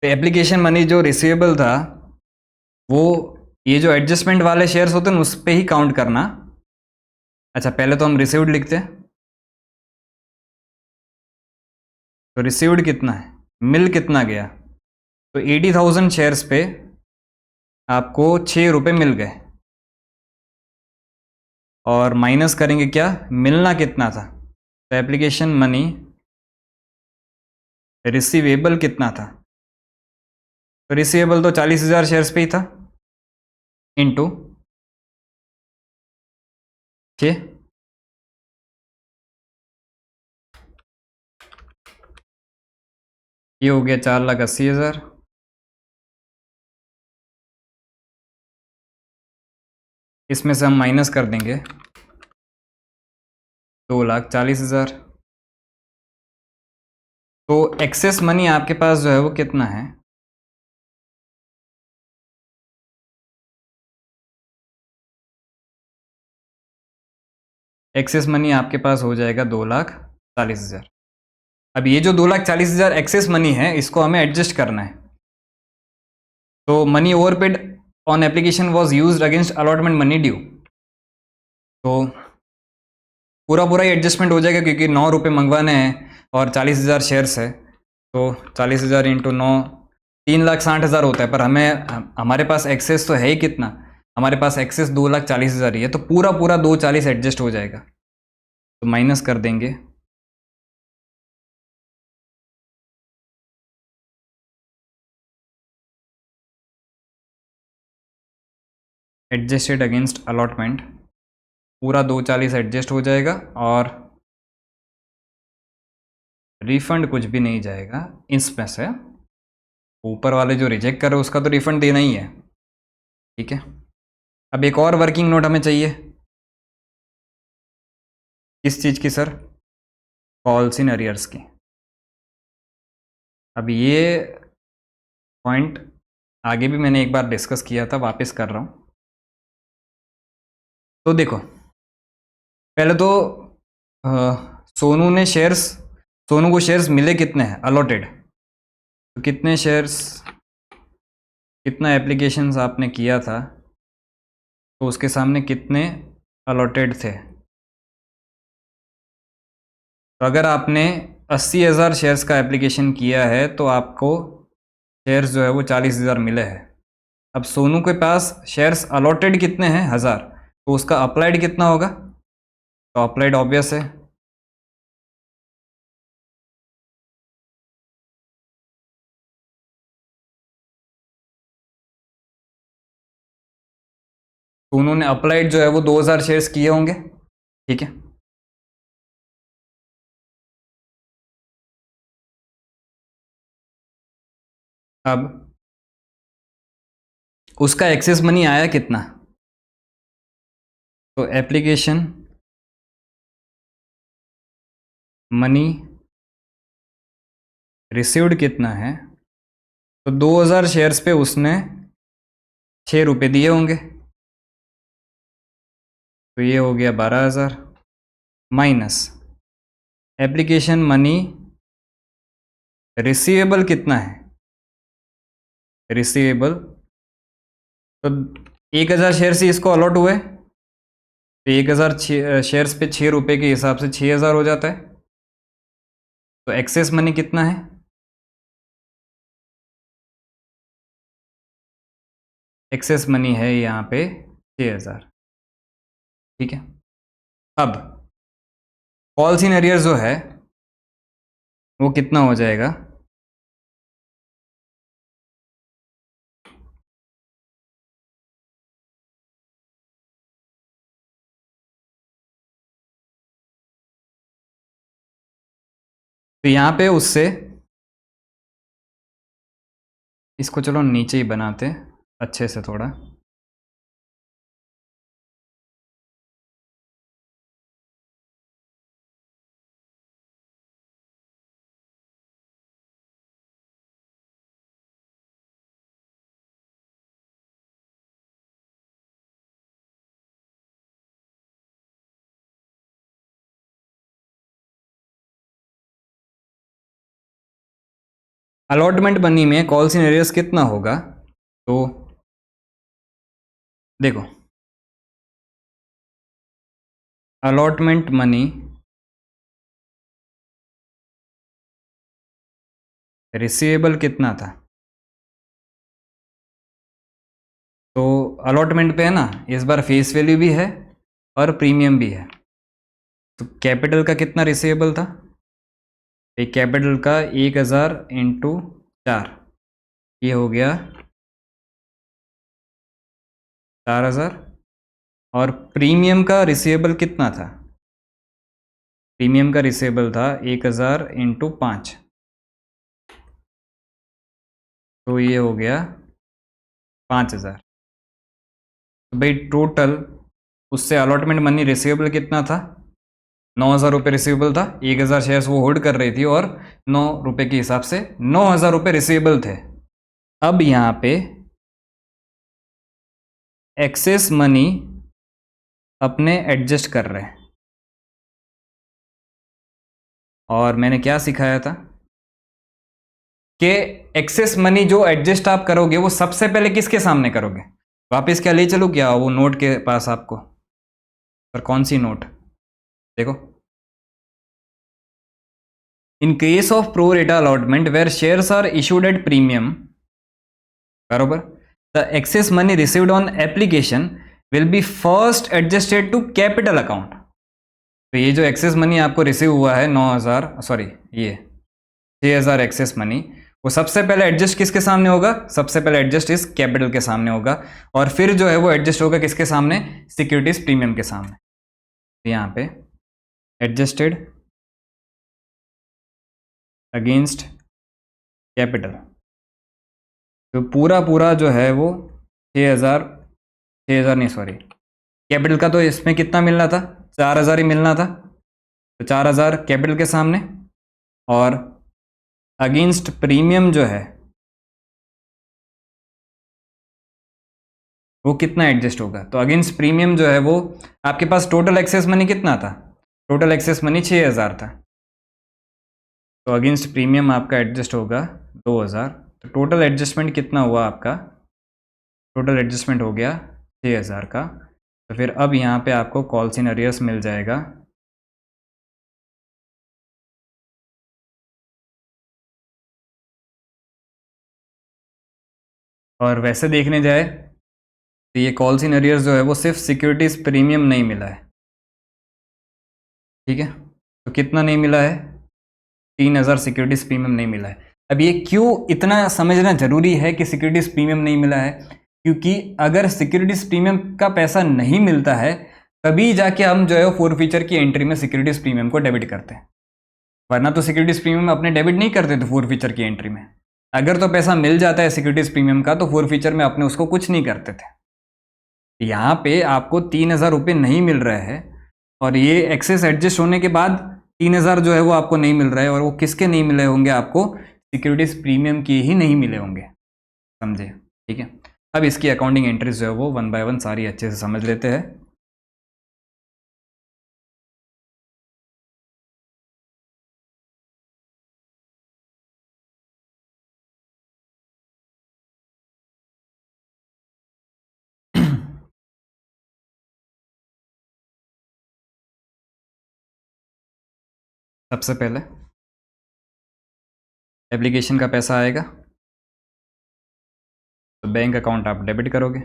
तो एप्लीकेशन मनी जो रिसीवेबल था वो ये जो एडजस्टमेंट वाले शेयर्स होते हैं उस पर ही काउंट करना। अच्छा, पहले तो हम रिसीव्ड लिखते हैं, तो रिसीव्ड कितना है, मिल कितना गया? तो 80,000 शेयर्स पे आपको 6 रुपये मिल गए, और माइनस करेंगे क्या, मिलना कितना था? तो एप्लीकेशन मनी रिसीवेबल कितना था? तो रिसीवेबल तो 40,000 शेयर्स पे ही था, इंटू 6, ये हो गया 4,80,000। इसमें से हम माइनस कर देंगे 2,40,000। तो एक्सेस मनी आपके पास जो है वो कितना है? एक्सेस मनी आपके पास हो जाएगा 2,40,000। अब ये जो 2,40,000 एक्सेस मनी है इसको हमें एडजस्ट करना है। तो money overpaid on application was used against allotment money due, तो पूरा पूरा ही एडजस्टमेंट हो जाएगा, क्योंकि 9 रुपये मंगवाने हैं और 40,000 शेयर्स है, तो 40,000 इंटू 9 3,60,000 होता है। पर हमारे पास एक्सेस तो है ही कितना, हमारे पास एक्सेस 2,40,000 ही है, तो पूरा पूरा 240 एडजस्ट हो जाएगा। तो माइनस कर देंगे, एडजस्टेड अगेंस्ट अलॉटमेंट, पूरा 240 एडजस्ट हो जाएगा और रिफंड कुछ भी नहीं जाएगा इसमें से। ऊपर वाले जो रिजेक्ट कर रहे उसका तो रिफंड देना ही है, ठीक है। अब एक और वर्किंग नोट हमें चाहिए, किस चीज़ की सर? कॉल्स इन अरियर्स की। अब ये पॉइंट आगे भी मैंने एक बार डिस्कस किया था, वापस कर रहा हूँ। तो देखो, पहले तो सोनू को शेयर्स मिले कितने हैं अलॉटेड, तो कितने शेयर्स, कितना एप्लीकेशंस आपने किया था, तो उसके सामने कितने अलॉटेड थे। तो अगर आपने 80,000 शेयर्स का एप्लीकेशन किया है तो आपको शेयर्स जो है वो 40,000 मिले हैं। अब सोनू के पास शेयर्स अलॉटेड कितने हैं, 1000, तो उसका अप्लाइड कितना होगा? तो अप्लाइड ऑब्वियस है, तो उन्होंने अप्लाइड जो है वो 2000 शेयर्स किए होंगे, ठीक है। अब उसका एक्सेस मनी आया कितना, तो एप्लीकेशन मनी रिसीव्ड कितना है, तो 2000 शेयर्स पे उसने 6 रुपये दिए होंगे, तो ये हो गया 12,000 माइनस एप्लीकेशन मनी रिसीवेबल कितना है, रिसीवेबल तो 1000 शेयर्स ही इसको अलॉट हुए, तो 1000 शेयर्स पे 6 रुपये के हिसाब से 6,000 हो जाता है। तो एक्सेस मनी कितना है, एक्सेस मनी है यहाँ पे 6,000, ठीक है। अब कॉल्स इन एरियर जो है वो कितना हो जाएगा, तो यहाँ पे उससे, इसको चलो नीचे ही बनाते अच्छे से थोड़ा, अलॉटमेंट मनी में कॉल्स इन एरियर्स कितना होगा, तो देखो अलॉटमेंट मनी रिसीवेबल कितना था, तो अलॉटमेंट पे है ना, इस बार फेस वैल्यू भी है और प्रीमियम भी है, तो कैपिटल का कितना रिसीवेबल था, एक कैपिटल का 1000 इंटू 4, ये हो गया 4,000, और प्रीमियम का रिसीवेबल कितना था, प्रीमियम का रिसीवेबल था 1000 इंटू 5, तो ये हो गया 5,000। तो भाई टोटल उससे अलॉटमेंट मनी रिसीवेबल कितना था, 9,000 रुपये रिसीवेबल था, 1,000 शेयर्स वो होल्ड कर रही थी और 9 रुपये के हिसाब से 9,000 रुपये रिसीवेबल थे। अब यहाँ पे एक्सेस मनी अपने एडजस्ट कर रहे हैं, और मैंने क्या सिखाया था कि एक्सेस मनी जो एडजस्ट आप करोगे वो सबसे पहले किसके सामने करोगे, वापस क्या ले चलो क्या वो नोट के पास आपको, पर कौन सी नोट, देखो, in case of pro rata allotment where shares are issued at premium, बरोबर, the excess money received on application will be first adjusted to capital account. तो ये जो एक्सेस मनी आपको रिसीव हुआ है 9,000, सॉरी ये 6,000 एक्सेस मनी, वो सबसे पहले एडजस्ट किसके सामने होगा? सबसे पहले एडजस्ट इस कैपिटल के सामने होगा, और फिर जो है वो एडजस्ट होगा किसके सामने? सिक्योरिटीज प्रीमियम के सामने। तो यहाँ पे एडजस्टेड अगेंस्ट कैपिटल, तो पूरा पूरा जो है वो 6,000, 6,000 नहीं सॉरी, कैपिटल का तो इसमें कितना मिलना था? 4,000 ही मिलना था। तो 4,000 कैपिटल के सामने, और अगेंस्ट प्रीमियम जो है वो कितना एडजस्ट होगा? तो अगेंस्ट प्रीमियम जो है वो आपके पास टोटल एक्सेस मनी कितना था? टोटल एक्सेस मनी 6,000 था, तो अगेंस्ट प्रीमियम आपका एडजस्ट होगा 2,000। तो टोटल एडजस्टमेंट कितना हुआ आपका? टोटल एडजस्टमेंट हो गया 6,000 का। तो फिर अब यहाँ पे आपको कॉल्स इन अरियर्स मिल जाएगा, और वैसे देखने जाए तो ये कॉल्स इन अरियर्स जो है वो सिर्फ सिक्योरिटीज प्रीमियम नहीं मिला है, ठीक है? तो कितना नहीं मिला है? 3,000 सिक्योरिटीज प्रीमियम नहीं मिला है। अब ये क्यों इतना समझना जरूरी है कि सिक्योरिटीज प्रीमियम नहीं मिला है? क्योंकि अगर सिक्योरिटीज प्रीमियम का पैसा नहीं मिलता है तभी जाके हम जो है फोर फीचर की एंट्री में सिक्योरिटीज प्रीमियम को डेबिट करते हैं, वरना तो सिक्योरिटीज प्रीमियम अपने डेबिट नहीं करते थे फोर फीचर की एंट्री में। अगर तो पैसा मिल जाता है सिक्योरिटीज प्रीमियम का तो फोर फीचर में अपने उसको कुछ नहीं करते थे। यहाँ पे आपको 3,000 रुपये नहीं मिल रहे हैं, और ये एक्सेस एडजस्ट होने के बाद 3,000 जो है वो आपको नहीं मिल रहा है, और वो किसके नहीं मिले होंगे? आपको सिक्योरिटीज प्रीमियम की ही नहीं मिले होंगे, समझे? ठीक है, अब इसकी अकाउंटिंग एंट्रीज जो है वो वन बाय वन सारी अच्छे से समझ लेते हैं। सबसे पहले एप्लीकेशन का पैसा आएगा तो बैंक अकाउंट आप डेबिट करोगे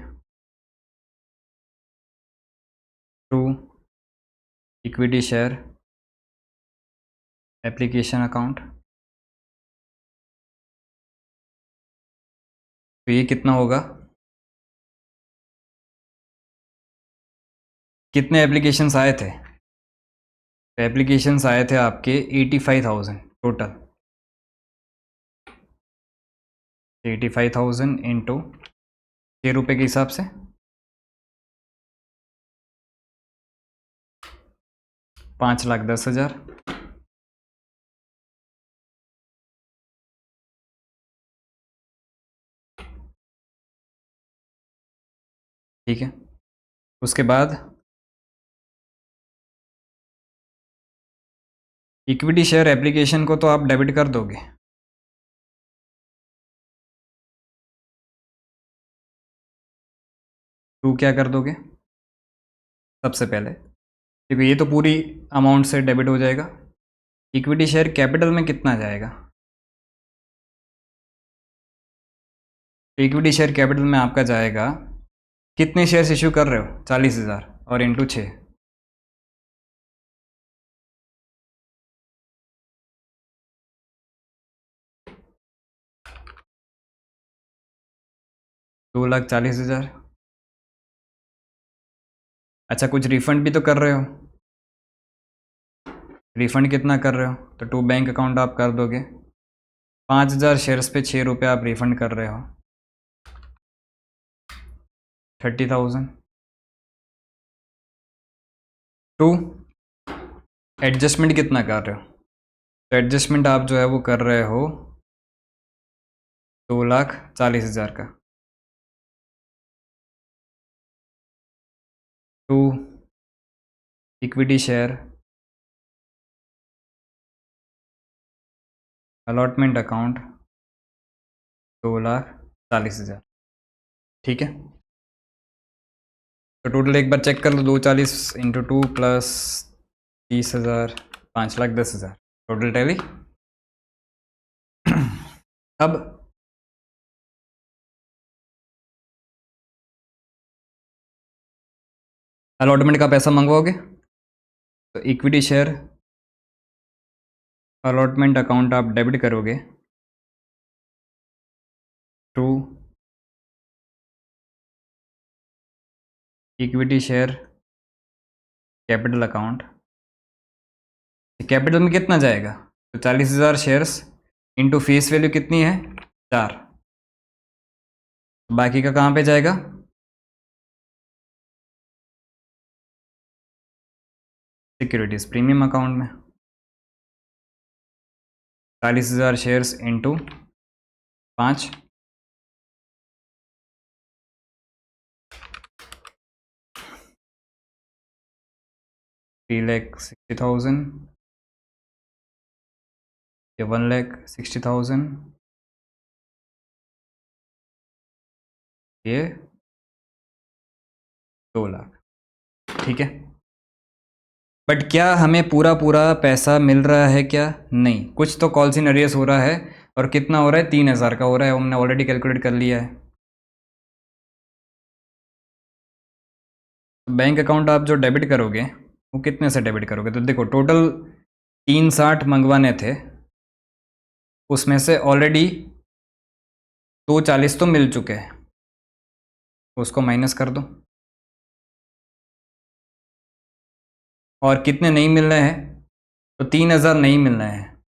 to equity share application account. तो ये कितना होगा? कितने एप्लीकेशंस आए थे? एप्लीकेशंस आए थे आपके 85,000 टोटल। 85,000 इंटू 6 रुपये के हिसाब से 5,10,000। ठीक है, उसके बाद इक्विटी शेयर एप्लीकेशन को तो आप डेबिट कर दोगे, टू क्या कर दोगे सबसे पहले? क्योंकि ये तो पूरी अमाउंट से डेबिट हो जाएगा। इक्विटी शेयर कैपिटल में कितना जाएगा? इक्विटी शेयर कैपिटल में आपका जाएगा, कितने शेयर्स इशू कर रहे हो? 40,000 और इंटू 6, 2,40,000। अच्छा, कुछ रिफंड भी तो कर रहे हो, रिफंड कितना कर रहे हो? तो टू बैंक अकाउंट आप कर दोगे, 5,000 शेयर्स पे 6 रुपये आप रिफंड कर रहे हो, 30,000। टू एडजस्टमेंट कितना कर रहे हो? तो एडजस्टमेंट आप जो है वो कर रहे हो 2,40,000 का, to equity share allotment account 2,40,000। ठीक है, तो टोटल एक बार चेक कर लो, 240 इंटू 2 प्लस 30,000, 5,00,000, 10,000 टोटल टैली। अब अलॉटमेंट का पैसा मंगवाओगे तो इक्विटी शेयर अलॉटमेंट अकाउंट आप डेबिट करोगे to equity share capital account. Capital में कितना जाएगा तो 40,000 शेयर्स इंटू फेस वैल्यू कितनी है 4, बाकी का कहाँ पे जाएगा सिक्योरिटीज प्रीमियम अकाउंट में। 40,000 शेयर्स इंटू 5, 3,60,000 या 1,60,000 ये 2 लाख, ठीक है। बट क्या हमें पूरा पूरा पैसा मिल रहा है क्या? नहीं, कुछ तो कॉल्स इन अरियर्स हो रहा है। और कितना हो रहा है 3,000 का हो रहा है, हमने ऑलरेडी कैलकुलेट कर लिया है। बैंक अकाउंट आप जो डेबिट करोगे वो कितने से डेबिट करोगे तो देखो टोटल 360 मंगवाने थे, उसमें से ऑलरेडी 240 तो मिल चुके हैं, उसको माइनस कर दो। और कितने नहीं मिल रहे हैं तो 3,000 नहीं मिल रहे हैं,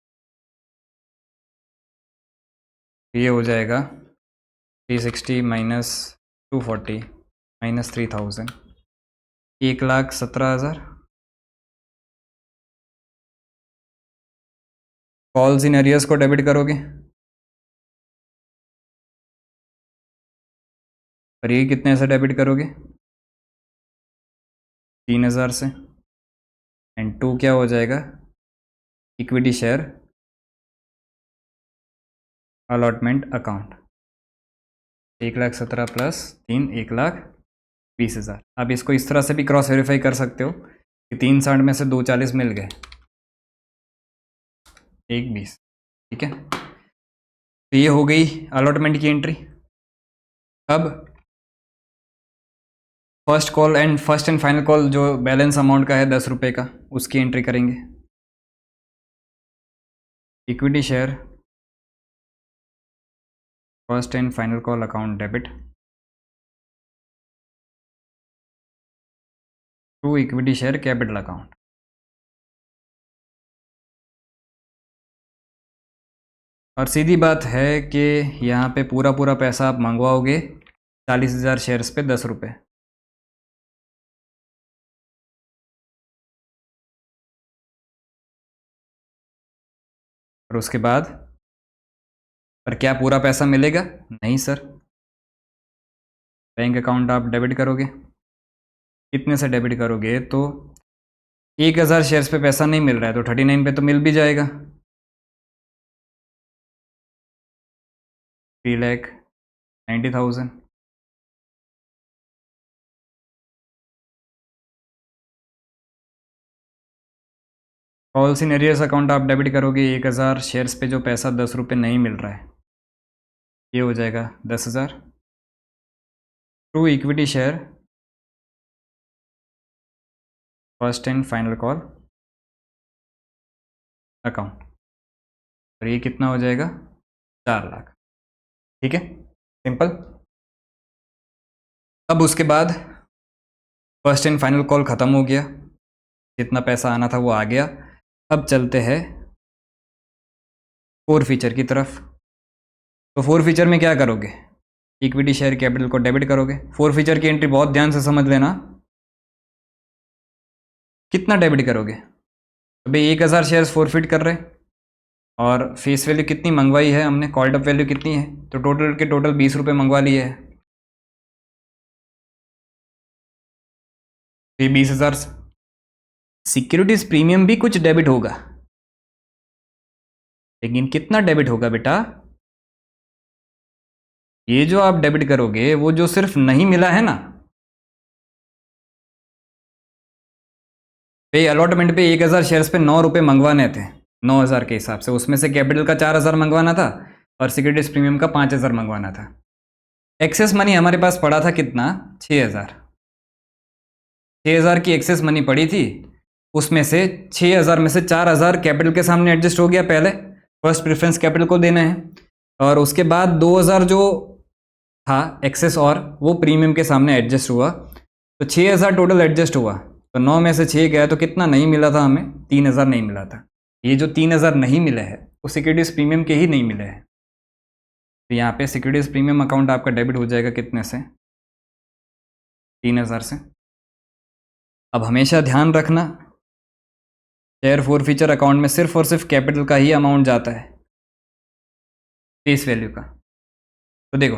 ये हो जाएगा 360 minus 240 minus 3,000, 1,17,000। Calls in arrears को डेबिट करोगे और ये कितने से डेबिट करोगे 3,000 से। एंड 2 क्या हो जाएगा equity share allotment account. 1,17,000 plus 3, 1,20,000। आप इसको इस तरह से भी क्रॉस वेरीफाई कर सकते हो कि 360 में से 240 मिल गए, 1,20, ठीक है। तो ये हो गई अलॉटमेंट की एंट्री। अब फर्स्ट एंड फाइनल कॉल जो बैलेंस अमाउंट का है 10 रुपये का, उसकी एंट्री करेंगे। Equity share first and final call account debit to equity share capital account. और सीधी बात है कि यहाँ पे पूरा पूरा पैसा आप मंगवाओगे 40,000 शेयर्स पे 10 रुपये। और उसके बाद पर क्या पूरा पैसा मिलेगा? नहीं सर। बैंक अकाउंट आप डेबिट करोगे, कितने से डेबिट करोगे तो 1,000 शेयर्स पे पैसा नहीं मिल रहा है तो 39 पे तो मिल भी जाएगा, 3,90,000। कॉल्स इन एरियर्स अकाउंट आप डेबिट करोगे 1,000 शेयर्स पे जो पैसा 10 रुपये नहीं मिल रहा है, ये हो जाएगा 10,000 to equity share first and final call account. और ये कितना हो जाएगा 4 लाख, ठीक है, सिंपल। अब उसके बाद फर्स्ट एंड फाइनल कॉल ख़त्म हो गया, जितना पैसा आना था वो आ गया। अब चलते हैं फोर फीचर की तरफ। तो फोर फीचर में क्या करोगे इक्विटी शेयर कैपिटल को डेबिट करोगे। फोर फीचर की एंट्री बहुत ध्यान से समझ लेना। कितना डेबिट करोगे अभी 1,000 शेयर्स फोरफिट कर रहे, और फेस वैल्यू कितनी मंगवाई है हमने, कॉल्ड अप वैल्यू कितनी है, तो टोटल के टोटल 20 रुपये मंगवा लिए है, ये 20,000। सिक्योरिटीज प्रीमियम भी कुछ डेबिट होगा, लेकिन कितना डेबिट होगा बेटा, ये जो आप डेबिट करोगे वो जो सिर्फ नहीं मिला है ना, पे अलॉटमेंट पे 1000 शेयर्स पे 9 रुपये मंगवाने थे 9000 के हिसाब से, उसमें से कैपिटल का 4000 मंगवाना था और सिक्योरिटीज प्रीमियम का 5000 मंगवाना था। एक्सेस मनी हमारे पास पड़ा था कितना, 6000। 6000 की एक्सेस मनी पड़ी थी, उसमें से 6000 में से 4000 कैपिटल के सामने एडजस्ट हो गया, पहले फर्स्ट प्रेफरेंस कैपिटल को देना है, और उसके बाद 2000 जो था एक्सेस और वो प्रीमियम के सामने एडजस्ट हुआ, तो 6000 टोटल एडजस्ट हुआ। तो 9 में से 6 गया तो कितना नहीं मिला था हमें, 3000 नहीं मिला था। ये जो 3000 नहीं मिले हैं वो सिक्योरिटीज प्रीमियम के ही नहीं मिले हैं। तो यहाँ पे सिक्योरिटीज प्रीमियम अकाउंट आपका डेबिट हो जाएगा कितने से, 3000 से। अब हमेशा ध्यान रखना शेयर फॉरफीचर अकाउंट में सिर्फ और सिर्फ कैपिटल का ही अमाउंट जाता है, फेस वैल्यू का। तो देखो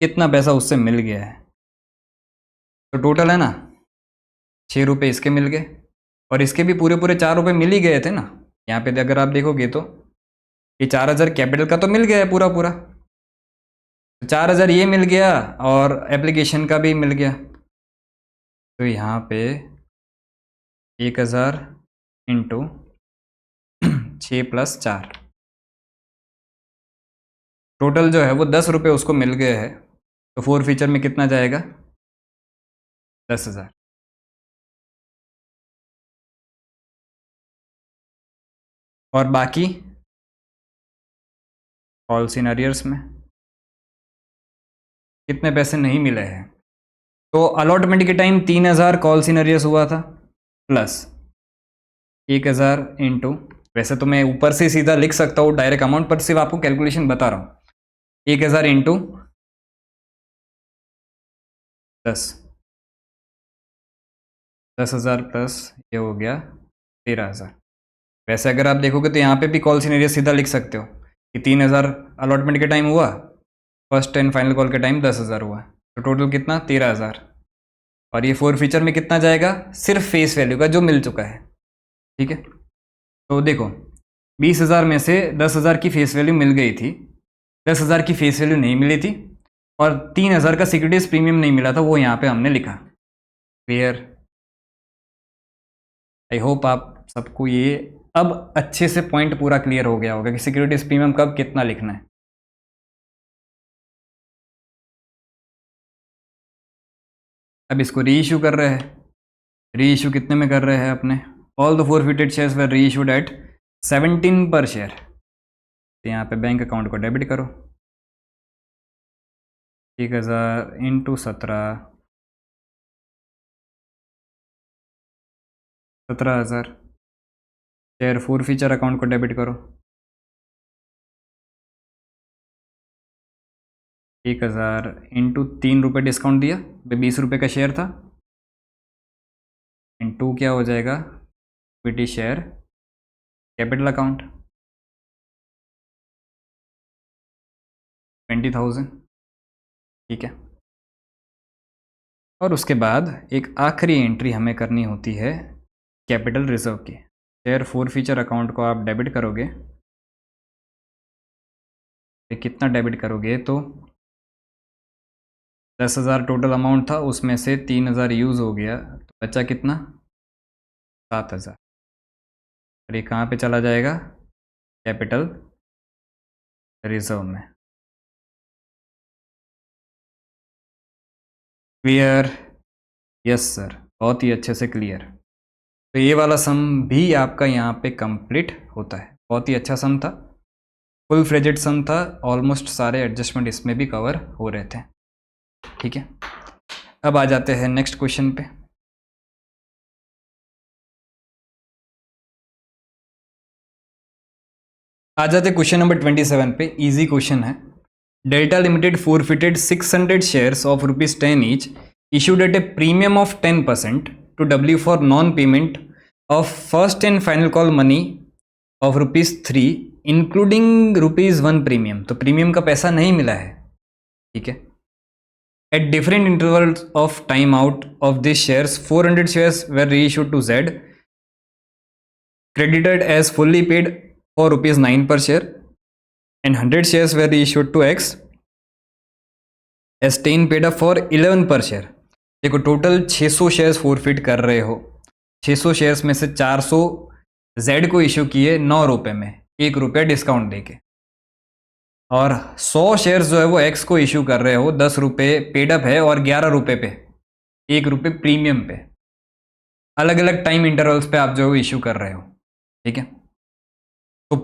कितना पैसा उससे मिल गया है, तो टोटल है ना 6 रुपये इसके मिल गए, और इसके भी पूरे पूरे 4 रुपये मिल ही गए थे ना। यहाँ पे अगर आप देखोगे तो ये 4000 कैपिटल का तो मिल गया है पूरा पूरा, तो 4000 ये मिल गया और एप्लीकेशन का भी मिल गया। तो यहाँ पे 1000 इंटू 6 + 4, टोटल जो है वो 10 रुपये उसको मिल गए हैं। तो फॉरफीचर में कितना जाएगा, 10,000। और बाकी कॉल्स इन अरियर्स में कितने पैसे नहीं मिले हैं, तो अलॉटमेंट के टाइम 3000 कॉल्स इन अरियर्स हुआ था, प्लस 1000 इंटू, वैसे तो मैं ऊपर से सीधा लिख सकता हूँ डायरेक्ट अमाउंट, पर सिर्फ आपको कैलकुलेशन बता रहा हूँ। 1000 इंटू 10, 10,000 प्लस ये हो गया 13,000। वैसे अगर आप देखोगे तो यहाँ पे भी कॉल सिनेरियो सीधा लिख सकते हो कि 3000 अलॉटमेंट के टाइम हुआ, फर्स्ट एंड फाइनल कॉल के टाइम 10,000 हुआ, तो टोटल कितना 13,000। और ये फॉरफीचर में कितना जाएगा, सिर्फ फेस वैल्यू का जो मिल चुका है, ठीक है। तो देखो 20,000 में से 10,000 की फेस वैल्यू मिल गई थी, 10,000 की फेस वैल्यू नहीं मिली थी, और 3,000 का सिक्योरिटीज प्रीमियम नहीं मिला था, वो यहाँ पे हमने लिखा। क्लियर? आई होप आप सबको ये अब अच्छे से पॉइंट पूरा क्लियर हो गया होगा कि सिक्योरिटीज प्रीमियम कब कितना लिखना है। अब इसको री इशू कर रहे हैं, री इशू कितने में कर रहे हैं अपने, ऑल द फॉरफिटेड शेयर्स वर री इशूड एट 17 पर शेयर। तो यहाँ पे बैंक अकाउंट को डेबिट करो, 1000 इंटू 17,000। शेयर फॉरफीचर अकाउंट को डेबिट करो, 1000 इंटू 3 रुपये डिस्काउंट दिया, 20 रुपये का शेयर था, इंटू क्या हो जाएगा, इक्विटी शेयर कैपिटल अकाउंट 20,000, ठीक है। और उसके बाद एक आखिरी एंट्री हमें करनी होती है कैपिटल रिजर्व की। शेयर फॉरफीचर अकाउंट को आप डेबिट करोगे, कितना डेबिट करोगे, तो 10,000 टोटल अमाउंट था, उसमें से 3,000 यूज़ हो गया, तो बचा कितना, 7,000। और ये कहाँ पे चला जाएगा, कैपिटल रिजर्व में। क्लियर? यस सर, बहुत ही अच्छे से क्लियर। तो ये वाला सम भी आपका यहाँ पे कंप्लीट होता है, बहुत ही अच्छा सम था, फुल फ्लेजेड सम था, ऑलमोस्ट सारे एडजस्टमेंट इसमें भी कवर हो रहे थे, ठीक है। अब आ जाते हैं नेक्स्ट क्वेश्चन पे। आ जाते क्वेश्चन नंबर 27 पे, इजी क्वेश्चन है। Delta limited forfeited 600 shares of ₹10 each issued at a premium of 10% to W for non-payment of first and final call money of ₹3 including ₹1 premium. तो प्रीमियम का पैसा नहीं मिला है, ठीक है। At different intervals of time out of these shares, 400 shares were reissued to Z, credited as fully paid for ₹9 per share, and 100 shares were reissued to X as 10 paid up for 11 per share। देखो total 600 shares forfeit कर रहे हो, 600 shares में से 400 Z को issue किए 9 रुपये में, 1 रुपया डिस्काउंट देके, और 100 शेयर्स जो है वो एक्स को इशू कर रहे हो 10 रुपये पेडअप है और 11 रुपये पे, 1 रुपये प्रीमियम पे, अलग अलग टाइम इंटरवल्स पे आप जो है इशू कर रहे हो। ठीक है, तो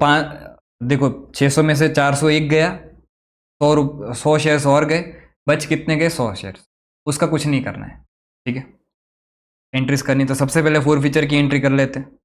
देखो 600 में से 401 गया, 100 शेयर्स और गए, बच कितने गए? 100 शेयर्स। उसका कुछ नहीं करना है। ठीक है, एंट्रीज करनी तो सबसे पहले फोर फीचर की एंट्री कर लेते हैं।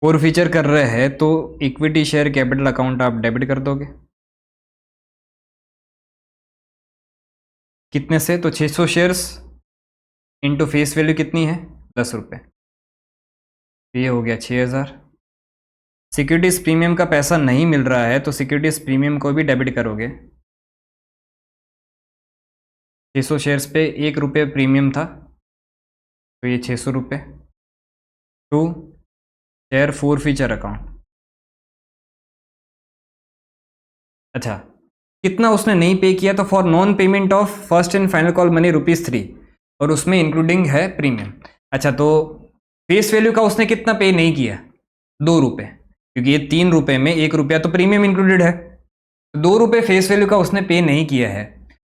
फोर फीचर कर रहे हैं तो इक्विटी शेयर कैपिटल अकाउंट आप डेबिट कर दोगे। कितने से? तो 600 शेयर्स इनटू फेस वैल्यू कितनी है? 10 रुपये, ये हो गया 6000। सिक्योरिटीज प्रीमियम का पैसा नहीं मिल रहा है तो सिक्योरिटीज प्रीमियम को भी डेबिट करोगे। 600 शेयर्स पे 1 रुपये प्रीमियम था, तो ये 600 रुपये to share forfeiture account. अच्छा, कितना उसने नहीं पे किया? तो for non payment of first and final call money ₹3, और उसमें इंक्लूडिंग है प्रीमियम। अच्छा, तो फेस वैल्यू का उसने कितना पे नहीं किया? 2 रुपये, क्योंकि ये 3 रुपये में 1 रुपया तो प्रीमियम इंक्लूडेड है, तो 2 रुपये फेस वैल्यू का उसने पे नहीं किया है,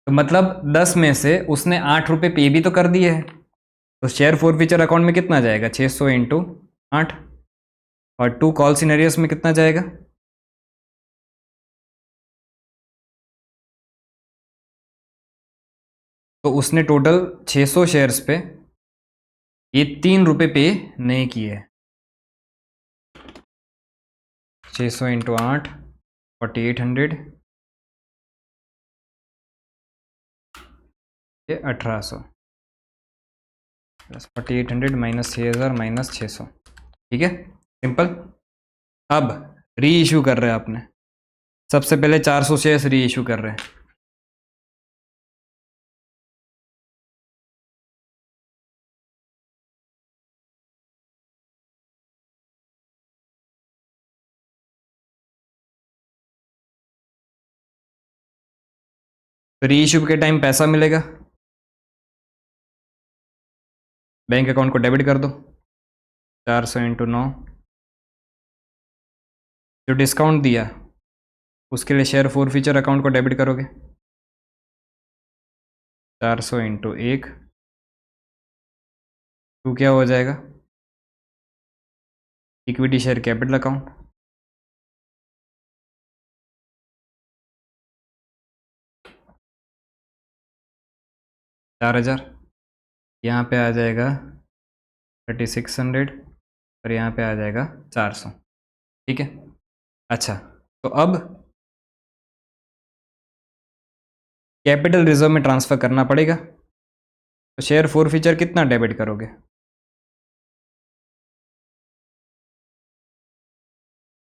तो मतलब 10 में से उसने 8 रुपये पे भी तो कर दिए है। तो शेयर फोर फीचर अकाउंट में कितना जाएगा? 600 इंटू 8, और 2 कॉल सिनेरियस में कितना जाएगा? तो उसने टोटल 600 शेयर्स पे ये 3 रुपये पे नहीं किए। 600 इंटू 8, 4800, ये 1800 प्लस 4800 माइनस 6000 माइनस 600। ठीक है, सिंपल। अब री इशू कर रहे हैं आपने, सबसे पहले 400 शेयर्स री इशू कर रहे हैं। तो री इशू के टाइम पैसा मिलेगा, बैंक अकाउंट को डेबिट कर दो। 400 इंटू 9, जो डिस्काउंट दिया उसके लिए शेयर फोर फीचर अकाउंट को डेबिट करोगे। 400 इंटू 1, टू क्या हो जाएगा? इक्विटी शेयर कैपिटल अकाउंट, $4000, यहाँ पे आ जाएगा 3600, और यहाँ पे आ जाएगा 400। ठीक है, अच्छा, तो अब कैपिटल रिजर्व में ट्रांसफ़र करना पड़ेगा, तो शेयर फोर फीचर कितना डेबिट करोगे?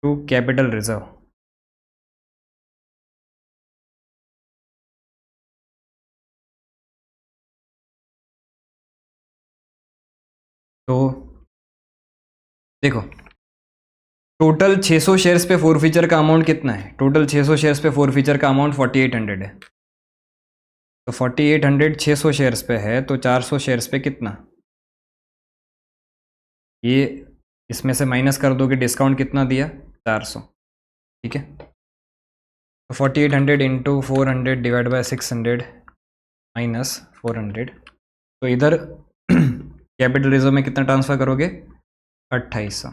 टू कैपिटल रिजर्व, तो देखो टोटल 600 शेयर्स पे फोर फीचर का अमाउंट कितना है? टोटल 600 शेयर्स पे फोर फीचर का अमाउंट 4800 है, तो 4800 600 शेयर्स पे है, तो 400 शेयर्स पे कितना? ये इसमें से माइनस कर दोगे, डिस्काउंट कितना दिया? 400। ठीक है, तो 4800 इंटू 400 डिवाइड बाई 600 माइनस 400, तो इधर कैपिटल रिजर्व में कितना ट्रांसफ़र करोगे? 2800।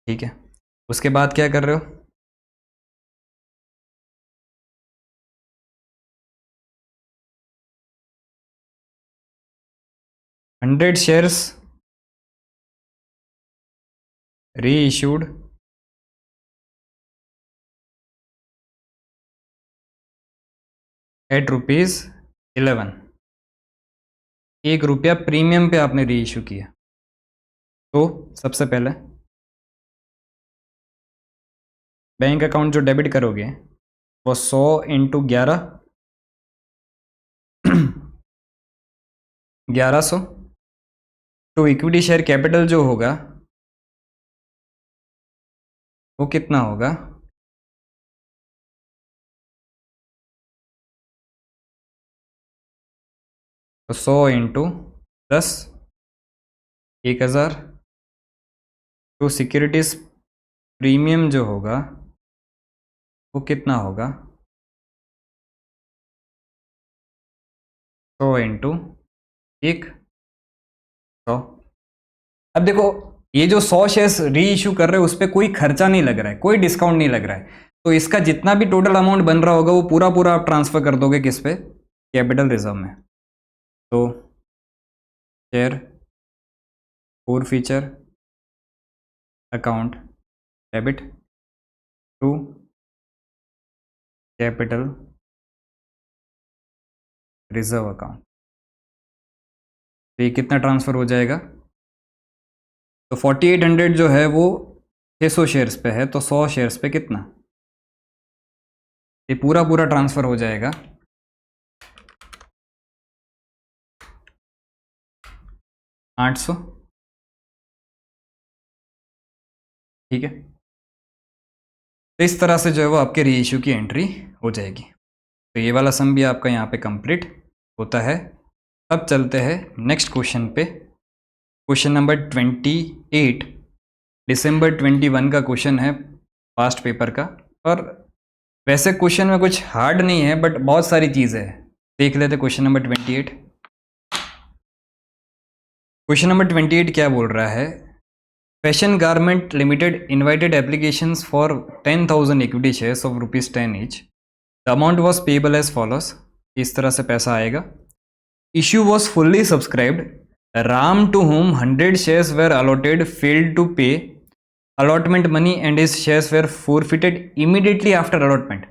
ठीक है, उसके बाद क्या कर रहे हो? 100 shares reissued at ₹11, 1 रुपया प्रीमियम पे आपने री इशू किया। तो सबसे पहले बैंक अकाउंट जो डेबिट करोगे वो 100 इंटू 11, 1100 तो इक्विटी शेयर कैपिटल जो होगा वो कितना होगा, तो 100 इंटू 10, 1000। तो सिक्योरिटीज प्रीमियम जो होगा वो कितना होगा, 100 इंटू 100। अब देखो ये जो 100 शेयर्स री इशू कर रहे हो उस पर कोई खर्चा नहीं लग रहा है, कोई डिस्काउंट नहीं लग रहा है, तो इसका जितना भी टोटल अमाउंट बन रहा होगा वो पूरा पूरा आप ट्रांसफर कर दोगे किस पे, कैपिटल रिजर्व में। तो share forfeiture account debit to capital reserve account, तो ये कितना ट्रांसफर हो जाएगा, तो 4800 जो है वो 600 शेयर्स पे है, तो 100 शेयर्स पे कितना, ये पूरा पूरा ट्रांसफर हो जाएगा 800। ठीक है, तो इस तरह से जो है वो आपके री इशू की एंट्री हो जाएगी। तो ये वाला सम भी आपका यहाँ पे कंप्लीट होता है। अब चलते हैं नेक्स्ट क्वेश्चन पे। क्वेश्चन नंबर 28 दिसंबर 21 का क्वेश्चन है पास्ट पेपर का, और वैसे क्वेश्चन में कुछ हार्ड नहीं है बट बहुत सारी चीज़ें हैं। देख लेते क्वेश्चन नंबर 28। क्वेश्चन नंबर 28 क्या बोल रहा है, Fashion Garment Limited invited applications for 10,000 equity shares of ₹10 each. The amount was payable as follows, इस तरह से पैसा आएगा। Issue was fully subscribed, Ram to whom 100 shares were allotted failed to pay allotment money and his shares were forfeited immediately after allotment.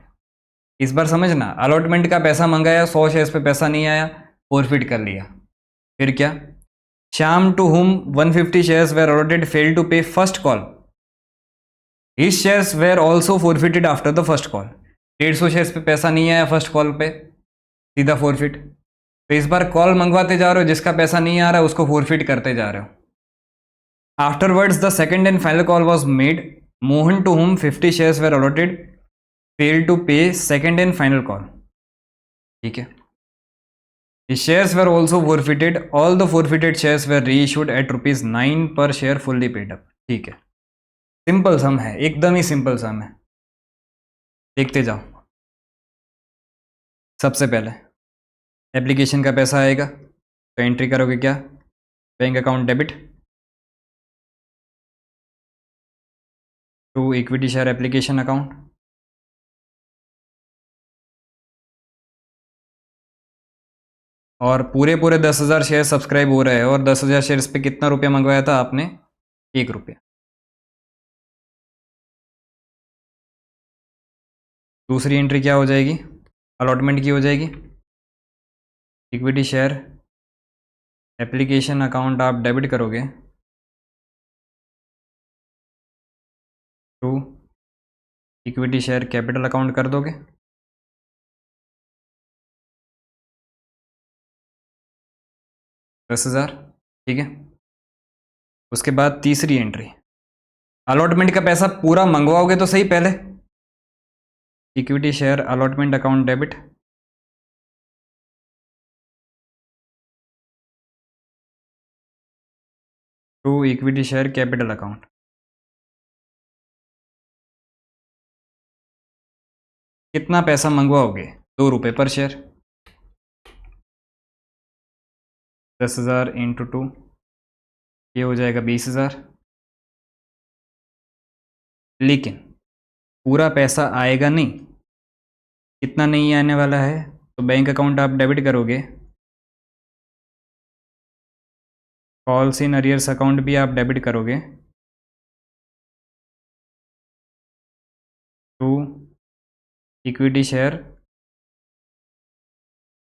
इस बार समझना, allotment का पैसा मंगाया, 100 शेयर्स पे पैसा नहीं आया, फोरफिट कर लिया। फिर क्या, Shyam to whom 150 shares were allotted failed to pay first call, his shares were also forfeited after the first call. 150 shares पे पैसा नहीं आया फर्स्ट कॉल पे, सीधा फोरफिट। तो इस बार कॉल मंगवाते जा रहे हो, जिसका पैसा नहीं आ रहा है उसको फोरफिट करते जा रहे हो। Afterwards the second and final call was made, Mohan to whom 50 shares were allotted failed to pay second and final call. ठीक है, the shares were also forfeited, all the forfeited shares were reissued at ₹9 per share fully paid up। ठीक है, simple सम है, एकदम ही simple सम है, देखते जाओ। सबसे पहले एप्लीकेशन का पैसा आएगा तो एंट्री करोगे क्या, bank account debit to equity share application account, और पूरे पूरे 10,000 शेयर सब्सक्राइब हो रहे हैं, और 10,000 शेयर्स पे कितना रुपया मंगवाया था आपने, 1 रुपया। दूसरी एंट्री क्या हो जाएगी, अलॉटमेंट की हो जाएगी। इक्विटी शेयर एप्लीकेशन अकाउंट आप डेबिट करोगे to equity share capital account कर दोगे, ₹10,000। ठीक है, उसके बाद तीसरी एंट्री, अलॉटमेंट का पैसा पूरा मंगवाओगे तो सही पहले, equity share allotment account debit to equity share capital account. कितना पैसा मंगवाओगे, 2 रुपये पर शेयर, 10,000 इंटू 2, ये हो जाएगा 20,000। लेकिन पूरा पैसा आएगा नहीं, कितना नहीं आने वाला है, तो बैंक अकाउंट आप डेबिट करोगे कॉल्स इन अरियर्स अकाउंट भी आप डेबिट करोगे to equity share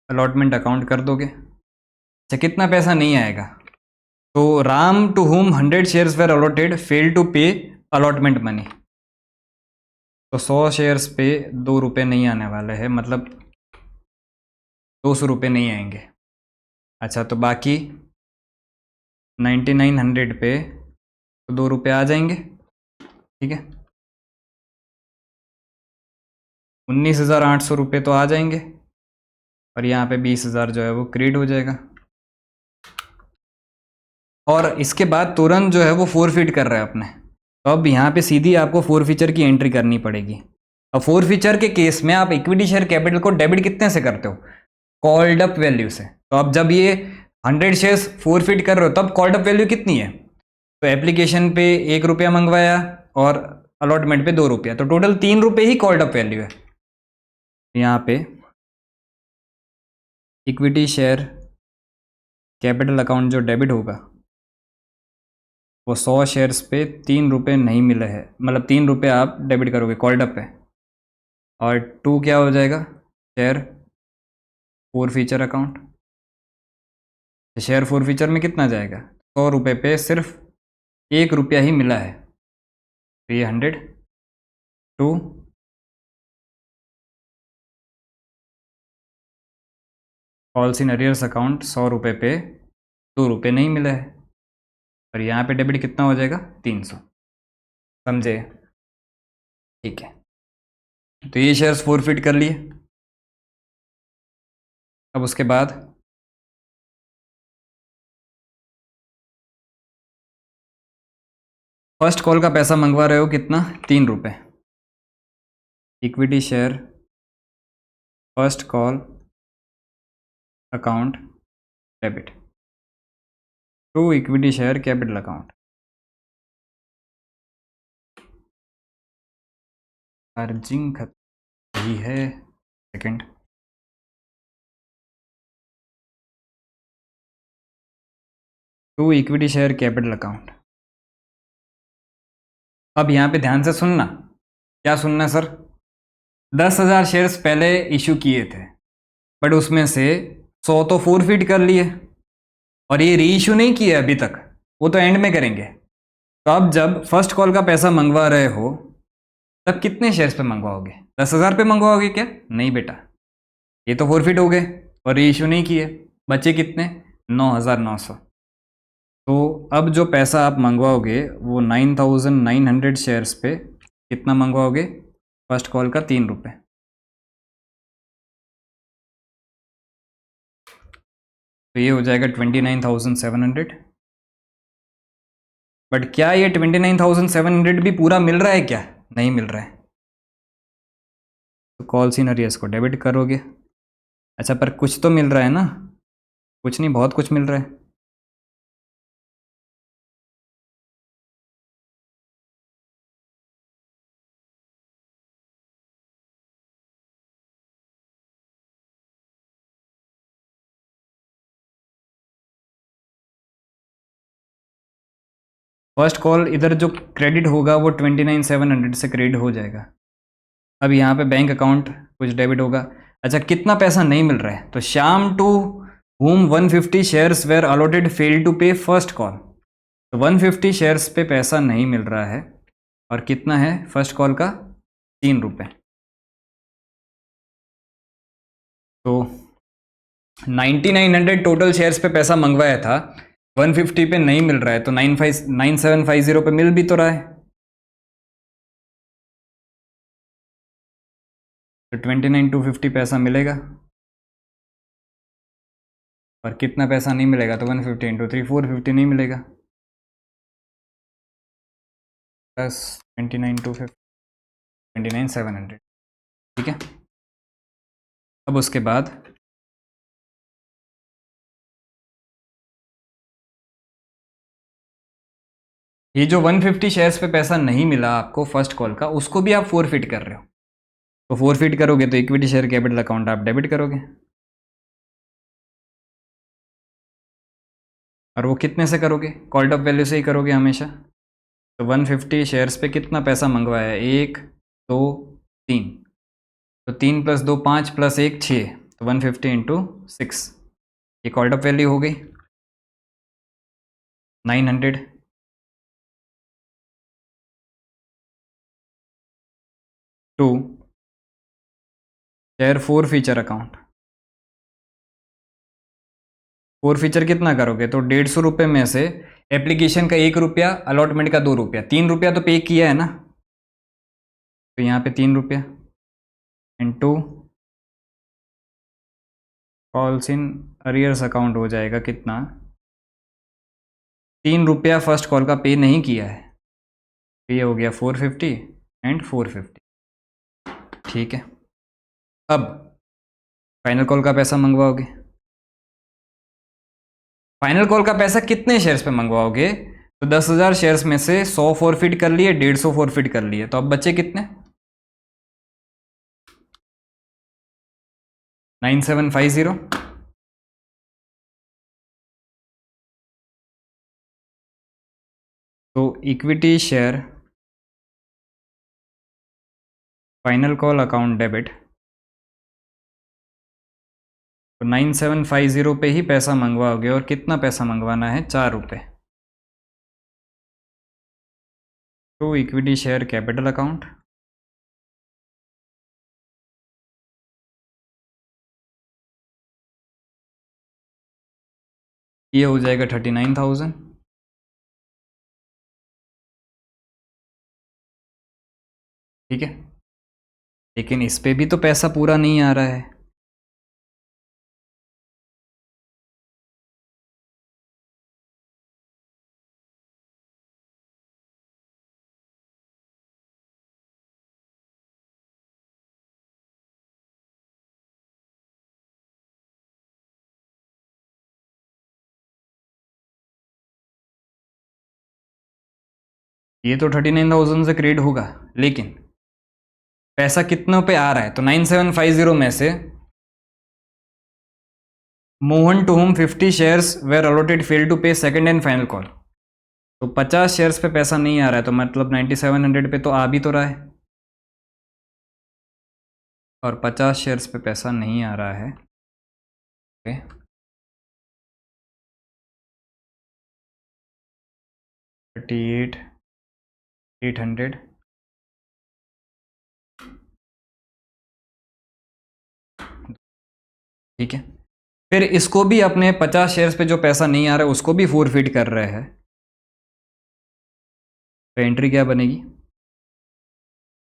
allotment account कर दोगे। अच्छा, कितना पैसा नहीं आएगा? तो Ram to whom 100 shares were allotted fail to pay allotment money. तो 100 शेयर्स पे 2 रुपये नहीं आने वाले हैं, मतलब 200 रुपये नहीं आएंगे। अच्छा, तो बाकी 9900 पे तो 2 रुपये आ जाएंगे, ठीक है। 19,800 रुपये तो आ जाएंगे, और यहाँ पे 20,000 जो है वो क्रेडिट हो जाएगा। और इसके बाद तुरंत जो है वो फोरफिट कर रहा है अपने। तो अब यहाँ पे सीधी आपको फोरफीचर की एंट्री करनी पड़ेगी। अब फोरफीचर के केस में आप इक्विटी शेयर कैपिटल को डेबिट कितने से करते हो? कॉल्ड अप वैल्यू से। तो अब जब ये 100 शेयर्स फोरफिट कर रहे हो तब कॉल्ड अप वैल्यू कितनी है? तो एप्लीकेशन पे 1 रुपया मंगवाया और अलॉटमेंट पे 2 रुपया, तो टोटल 3 रुपये ही कॉल्ड अप वैल्यू है। यहाँ पे इक्विटी शेयर कैपिटल अकाउंट जो डेबिट होगा वो 100 शेयर्स पे 3 रुपये नहीं मिले हैं, मतलब 3 रुपये आप डेबिट करोगे कॉल्ड अप पे। और 2 क्या हो जाएगा? Share forfeiture account. Share forfeiture में कितना जाएगा? 100 रुपये पे सिर्फ 1 रुपया ही मिला है, तो ये 100 to calls in arrears account 100 रुपये पे 2 रुपये नहीं मिला है, और यहाँ पे डेबिट कितना हो जाएगा? 300। समझे? ठीक है, तो ये शेयर्स फोरफिट कर लिए। अब उसके बाद फर्स्ट कॉल का पैसा मंगवा रहे हो कितना? 3 रुपये। Equity share first call account debit to equity share capital account. Charging खत्म ही है, second. To equity share capital account. अब यहाँ पे ध्यान से सुनना। क्या सुनना सर? 10,000 शेयर्स पहले इशू किए थे, बट उसमें से 100 तो फोरफिट कर लिए, और ये री इशू नहीं किए अभी तक, वो तो एंड में करेंगे। तो अब जब फर्स्ट कॉल का पैसा मंगवा रहे हो तब कितने शेयर्स पे मंगवाओगे? 10,000 पे मंगवाओगे क्या? नहीं बेटा, ये तो फोरफिट हो गए और री इशू नहीं किए, बचे कितने? 9,900। तो अब जो पैसा आप मंगवाओगे वो 9,900 शेयर्स पे कितना मंगवाओगे? फर्स्ट कॉल का 3 रुपये। तो ये हो जाएगा 29,700। बट क्या ये 29,700 भी पूरा मिल रहा है क्या? नहीं मिल रहा है। तो कॉल इन अरियर्स को डेबिट करोगे। अच्छा, पर कुछ तो मिल रहा है ना? कुछ नहीं, बहुत कुछ मिल रहा है। फर्स्ट कॉल इधर जो क्रेडिट होगा वो 29,700 से क्रेडिट हो जाएगा। अब यहाँ पे बैंक अकाउंट कुछ डेबिट होगा। अच्छा, कितना पैसा नहीं मिल रहा है? तो Shyam to whom 150 shares were allotted fail to pay first call. तो 150 शेयर्स पे पैसा नहीं मिल रहा है, और कितना है फर्स्ट कॉल का? 3 रुपये। तो 9900 टोटल शेयर्स पे पैसा मंगवाया था, 150 पे नहीं मिल रहा है, तो 9750 पे मिल भी तो रहा है। तो 29,250 पैसा मिलेगा, और कितना पैसा नहीं मिलेगा? तो 150 इंटू 3 450 नहीं मिलेगा, प्लस 29,250 29,700। ठीक है। अब उसके बाद ये जो 150 शेयर्स पे पैसा नहीं मिला आपको फर्स्ट कॉल का, उसको भी आप फोरफिट कर रहे हो। तो फोरफिट करोगे तो इक्विटी शेयर कैपिटल अकाउंट आप डेबिट करोगे, और वो कितने से करोगे? कॉल्ड अप वैल्यू से ही करोगे हमेशा। तो 150 शेयर्स पे कितना पैसा मंगवाया है? 1 2 3, तो 3 + 2 5 + 1 6, तो 150 इंटू 6, ये कॉल्ड अप वैल्यू हो गई 900। 2 share forfeiture account, four feature कितना करोगे? तो 150 रुपये में से एप्लीकेशन का 1 रुपया, अलॉटमेंट का 2 रुपया, 3 रुपया तो पे किया है ना, तो यहाँ पे 3 रुपया into calls in arrears account हो जाएगा कितना? 3 रुपया फर्स्ट कॉल का पे नहीं किया है, तो ये हो गया 450 एंड 450। ठीक है, अब फाइनल कॉल का पैसा मंगवाओगे। फाइनल कॉल का पैसा कितने शेयर्स पे मंगवाओगे? तो 10,000 शेयर्स में से 100 फॉरफिट कर लिए, 150 फॉरफिट कर लिए, तो अब बचे कितने? 9750। तो equity share final call account debit, तो 9750 पे ही पैसा मंगवाओगे, और कितना पैसा मंगवाना है? 4 रुपये। तो इक्विटी शेयर कैपिटल अकाउंट, ये हो जाएगा 39,000। ठीक है, लेकिन इस पे भी तो पैसा पूरा नहीं आ रहा है। ये तो 39,000 से क्रेडिट होगा, लेकिन पैसा कितनों पे आ रहा है? तो 9750 में से Mohan to whom 50 shares were allotted fail to pay second and final call, तो 50 शेयर्स पे पैसा नहीं आ रहा है, तो मतलब 9700 पे तो आ भी तो रहा है, और 50 शेयर्स पे पैसा नहीं आ रहा है। ओके, 38,800, ठीक है। फिर इसको भी अपने 50 शेयर्स पे जो पैसा नहीं आ रहा है उसको भी फोरफिट कर रहे हैं, तो एंट्री क्या बनेगी?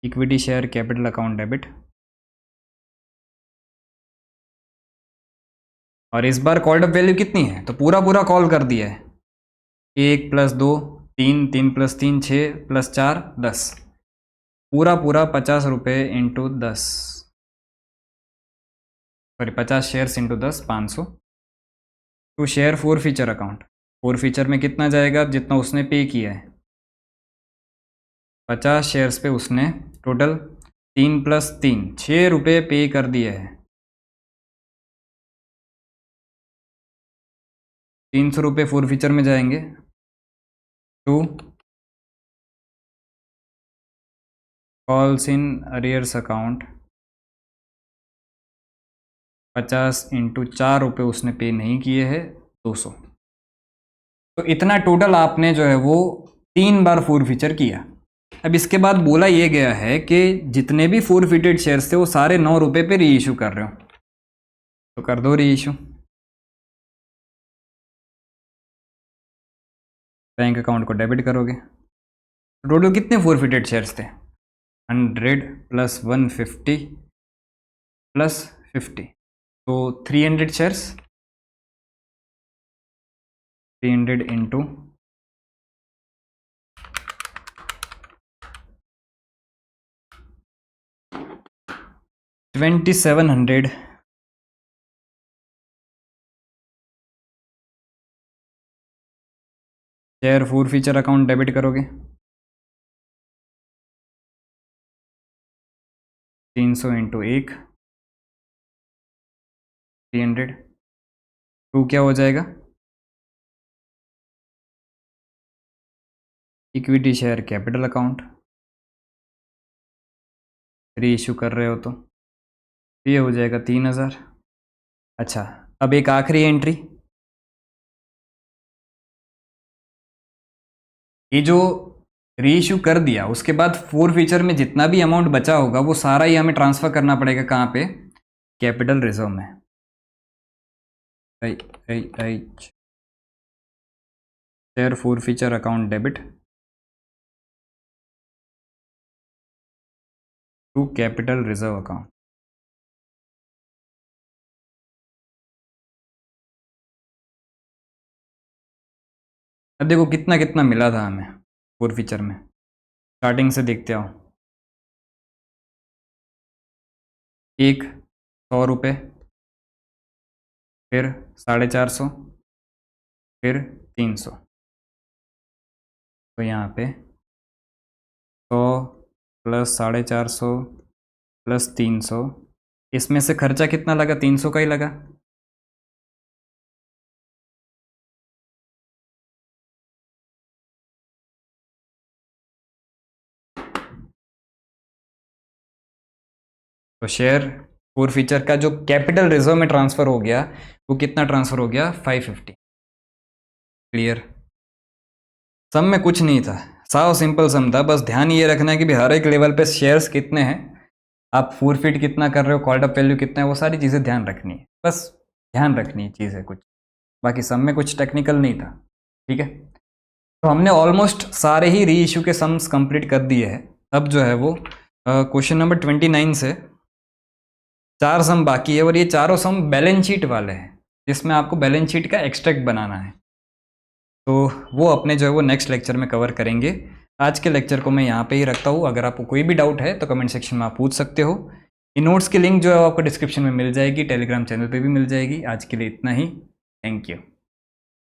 Equity share capital account debit, और इस बार कॉल्ड अप वैल्यू कितनी है? तो पूरा पूरा कॉल कर दिया है, 1 + 2 3, 3 + 3 6 + 4 10, पूरा पूरा 50 रुपये into 10, sorry 50 shares into 10, 500। To share forfeiture account, forfeiture में कितना जाएगा? जितना उसने पे किया है, 50 शेयर्स पे उसने टोटल 3 + 3 6 रुपये पे कर दिए हैं, 300 रुपये फोर फीचर में जाएंगे। To calls in arrears account, 50 into 4 रुपये उसने पे नहीं किए हैं, 200। तो इतना टोटल आपने जो है वो 3 बार फोर फीचर किया। अब इसके बाद बोला ये गया है कि जितने भी फोरफिटेड शेयर्स थे वो सारे 9 रुपये पे री इशू कर रहे हो, तो कर दो री इशू। बैंक अकाउंट को डेबिट करोगे, टोटल कितने फोरफिटेड शेयर्स थे? 100 + 150 + 50, तो 300 shares, 300 into 2700, share forfeiture account debit करोगे, 300 इंटू 1, 300, टू क्या हो जाएगा? इक्विटी शेयर कैपिटल अकाउंट री इशू कर रहे हो तो ये हो जाएगा 3000। अच्छा, अब एक आखिरी एंट्री, ये जो री इशू कर दिया उसके बाद फोर फीचर में जितना भी अमाउंट बचा होगा वो सारा ही हमें ट्रांसफर करना पड़ेगा कहाँ पे, कैपिटल रिजर्व में। Share forfeiture account debit to capital reserve account. अब देखो कितना कितना मिला था हमें फोर फीचर में, स्टार्टिंग से देखते आओ। एक 100 रुपये, फिर 450, फिर 300, तो यहाँ पे 100 प्लस 450 प्लस 300, इसमें से खर्चा कितना लगा, 300 का ही लगा। तो शेयर फोर फीचर का जो कैपिटल रिजर्व में ट्रांसफर हो गया वो कितना ट्रांसफर हो गया, 550। क्लियर, सम में कुछ नहीं था, साव सिंपल सम था, बस ध्यान ये रखना है कि हर एक लेवल पे शेयर्स कितने हैं, आप फोरफिट कितना कर रहे हो, कॉल्ड अप वैल्यू कितना है, वो सारी चीज़ें ध्यान रखनी है, बस ध्यान रखनी है चीज़ है कुछ, बाकी सम में कुछ टेक्निकल नहीं था। ठीक है, तो हमने ऑलमोस्ट सारे ही री इशू के सम्स कंप्लीट कर दिए हैं। अब जो है वो क्वेश्चन नंबर 29 से 4 सम बाकी है, और ये चारों सम बैलेंस शीट वाले हैं जिसमें आपको बैलेंस शीट का एक्सट्रैक्ट बनाना है, तो वो अपने जो है वो नेक्स्ट लेक्चर में कवर करेंगे। आज के लेक्चर को मैं यहाँ पे ही रखता हूँ, अगर आपको कोई भी डाउट है तो कमेंट सेक्शन में आप पूछ सकते हो। इन नोट्स की लिंक जो है वो आपको डिस्क्रिप्शन में मिल जाएगी, टेलीग्राम चैनल पे भी मिल जाएगी। आज के लिए इतना ही, थैंक यू।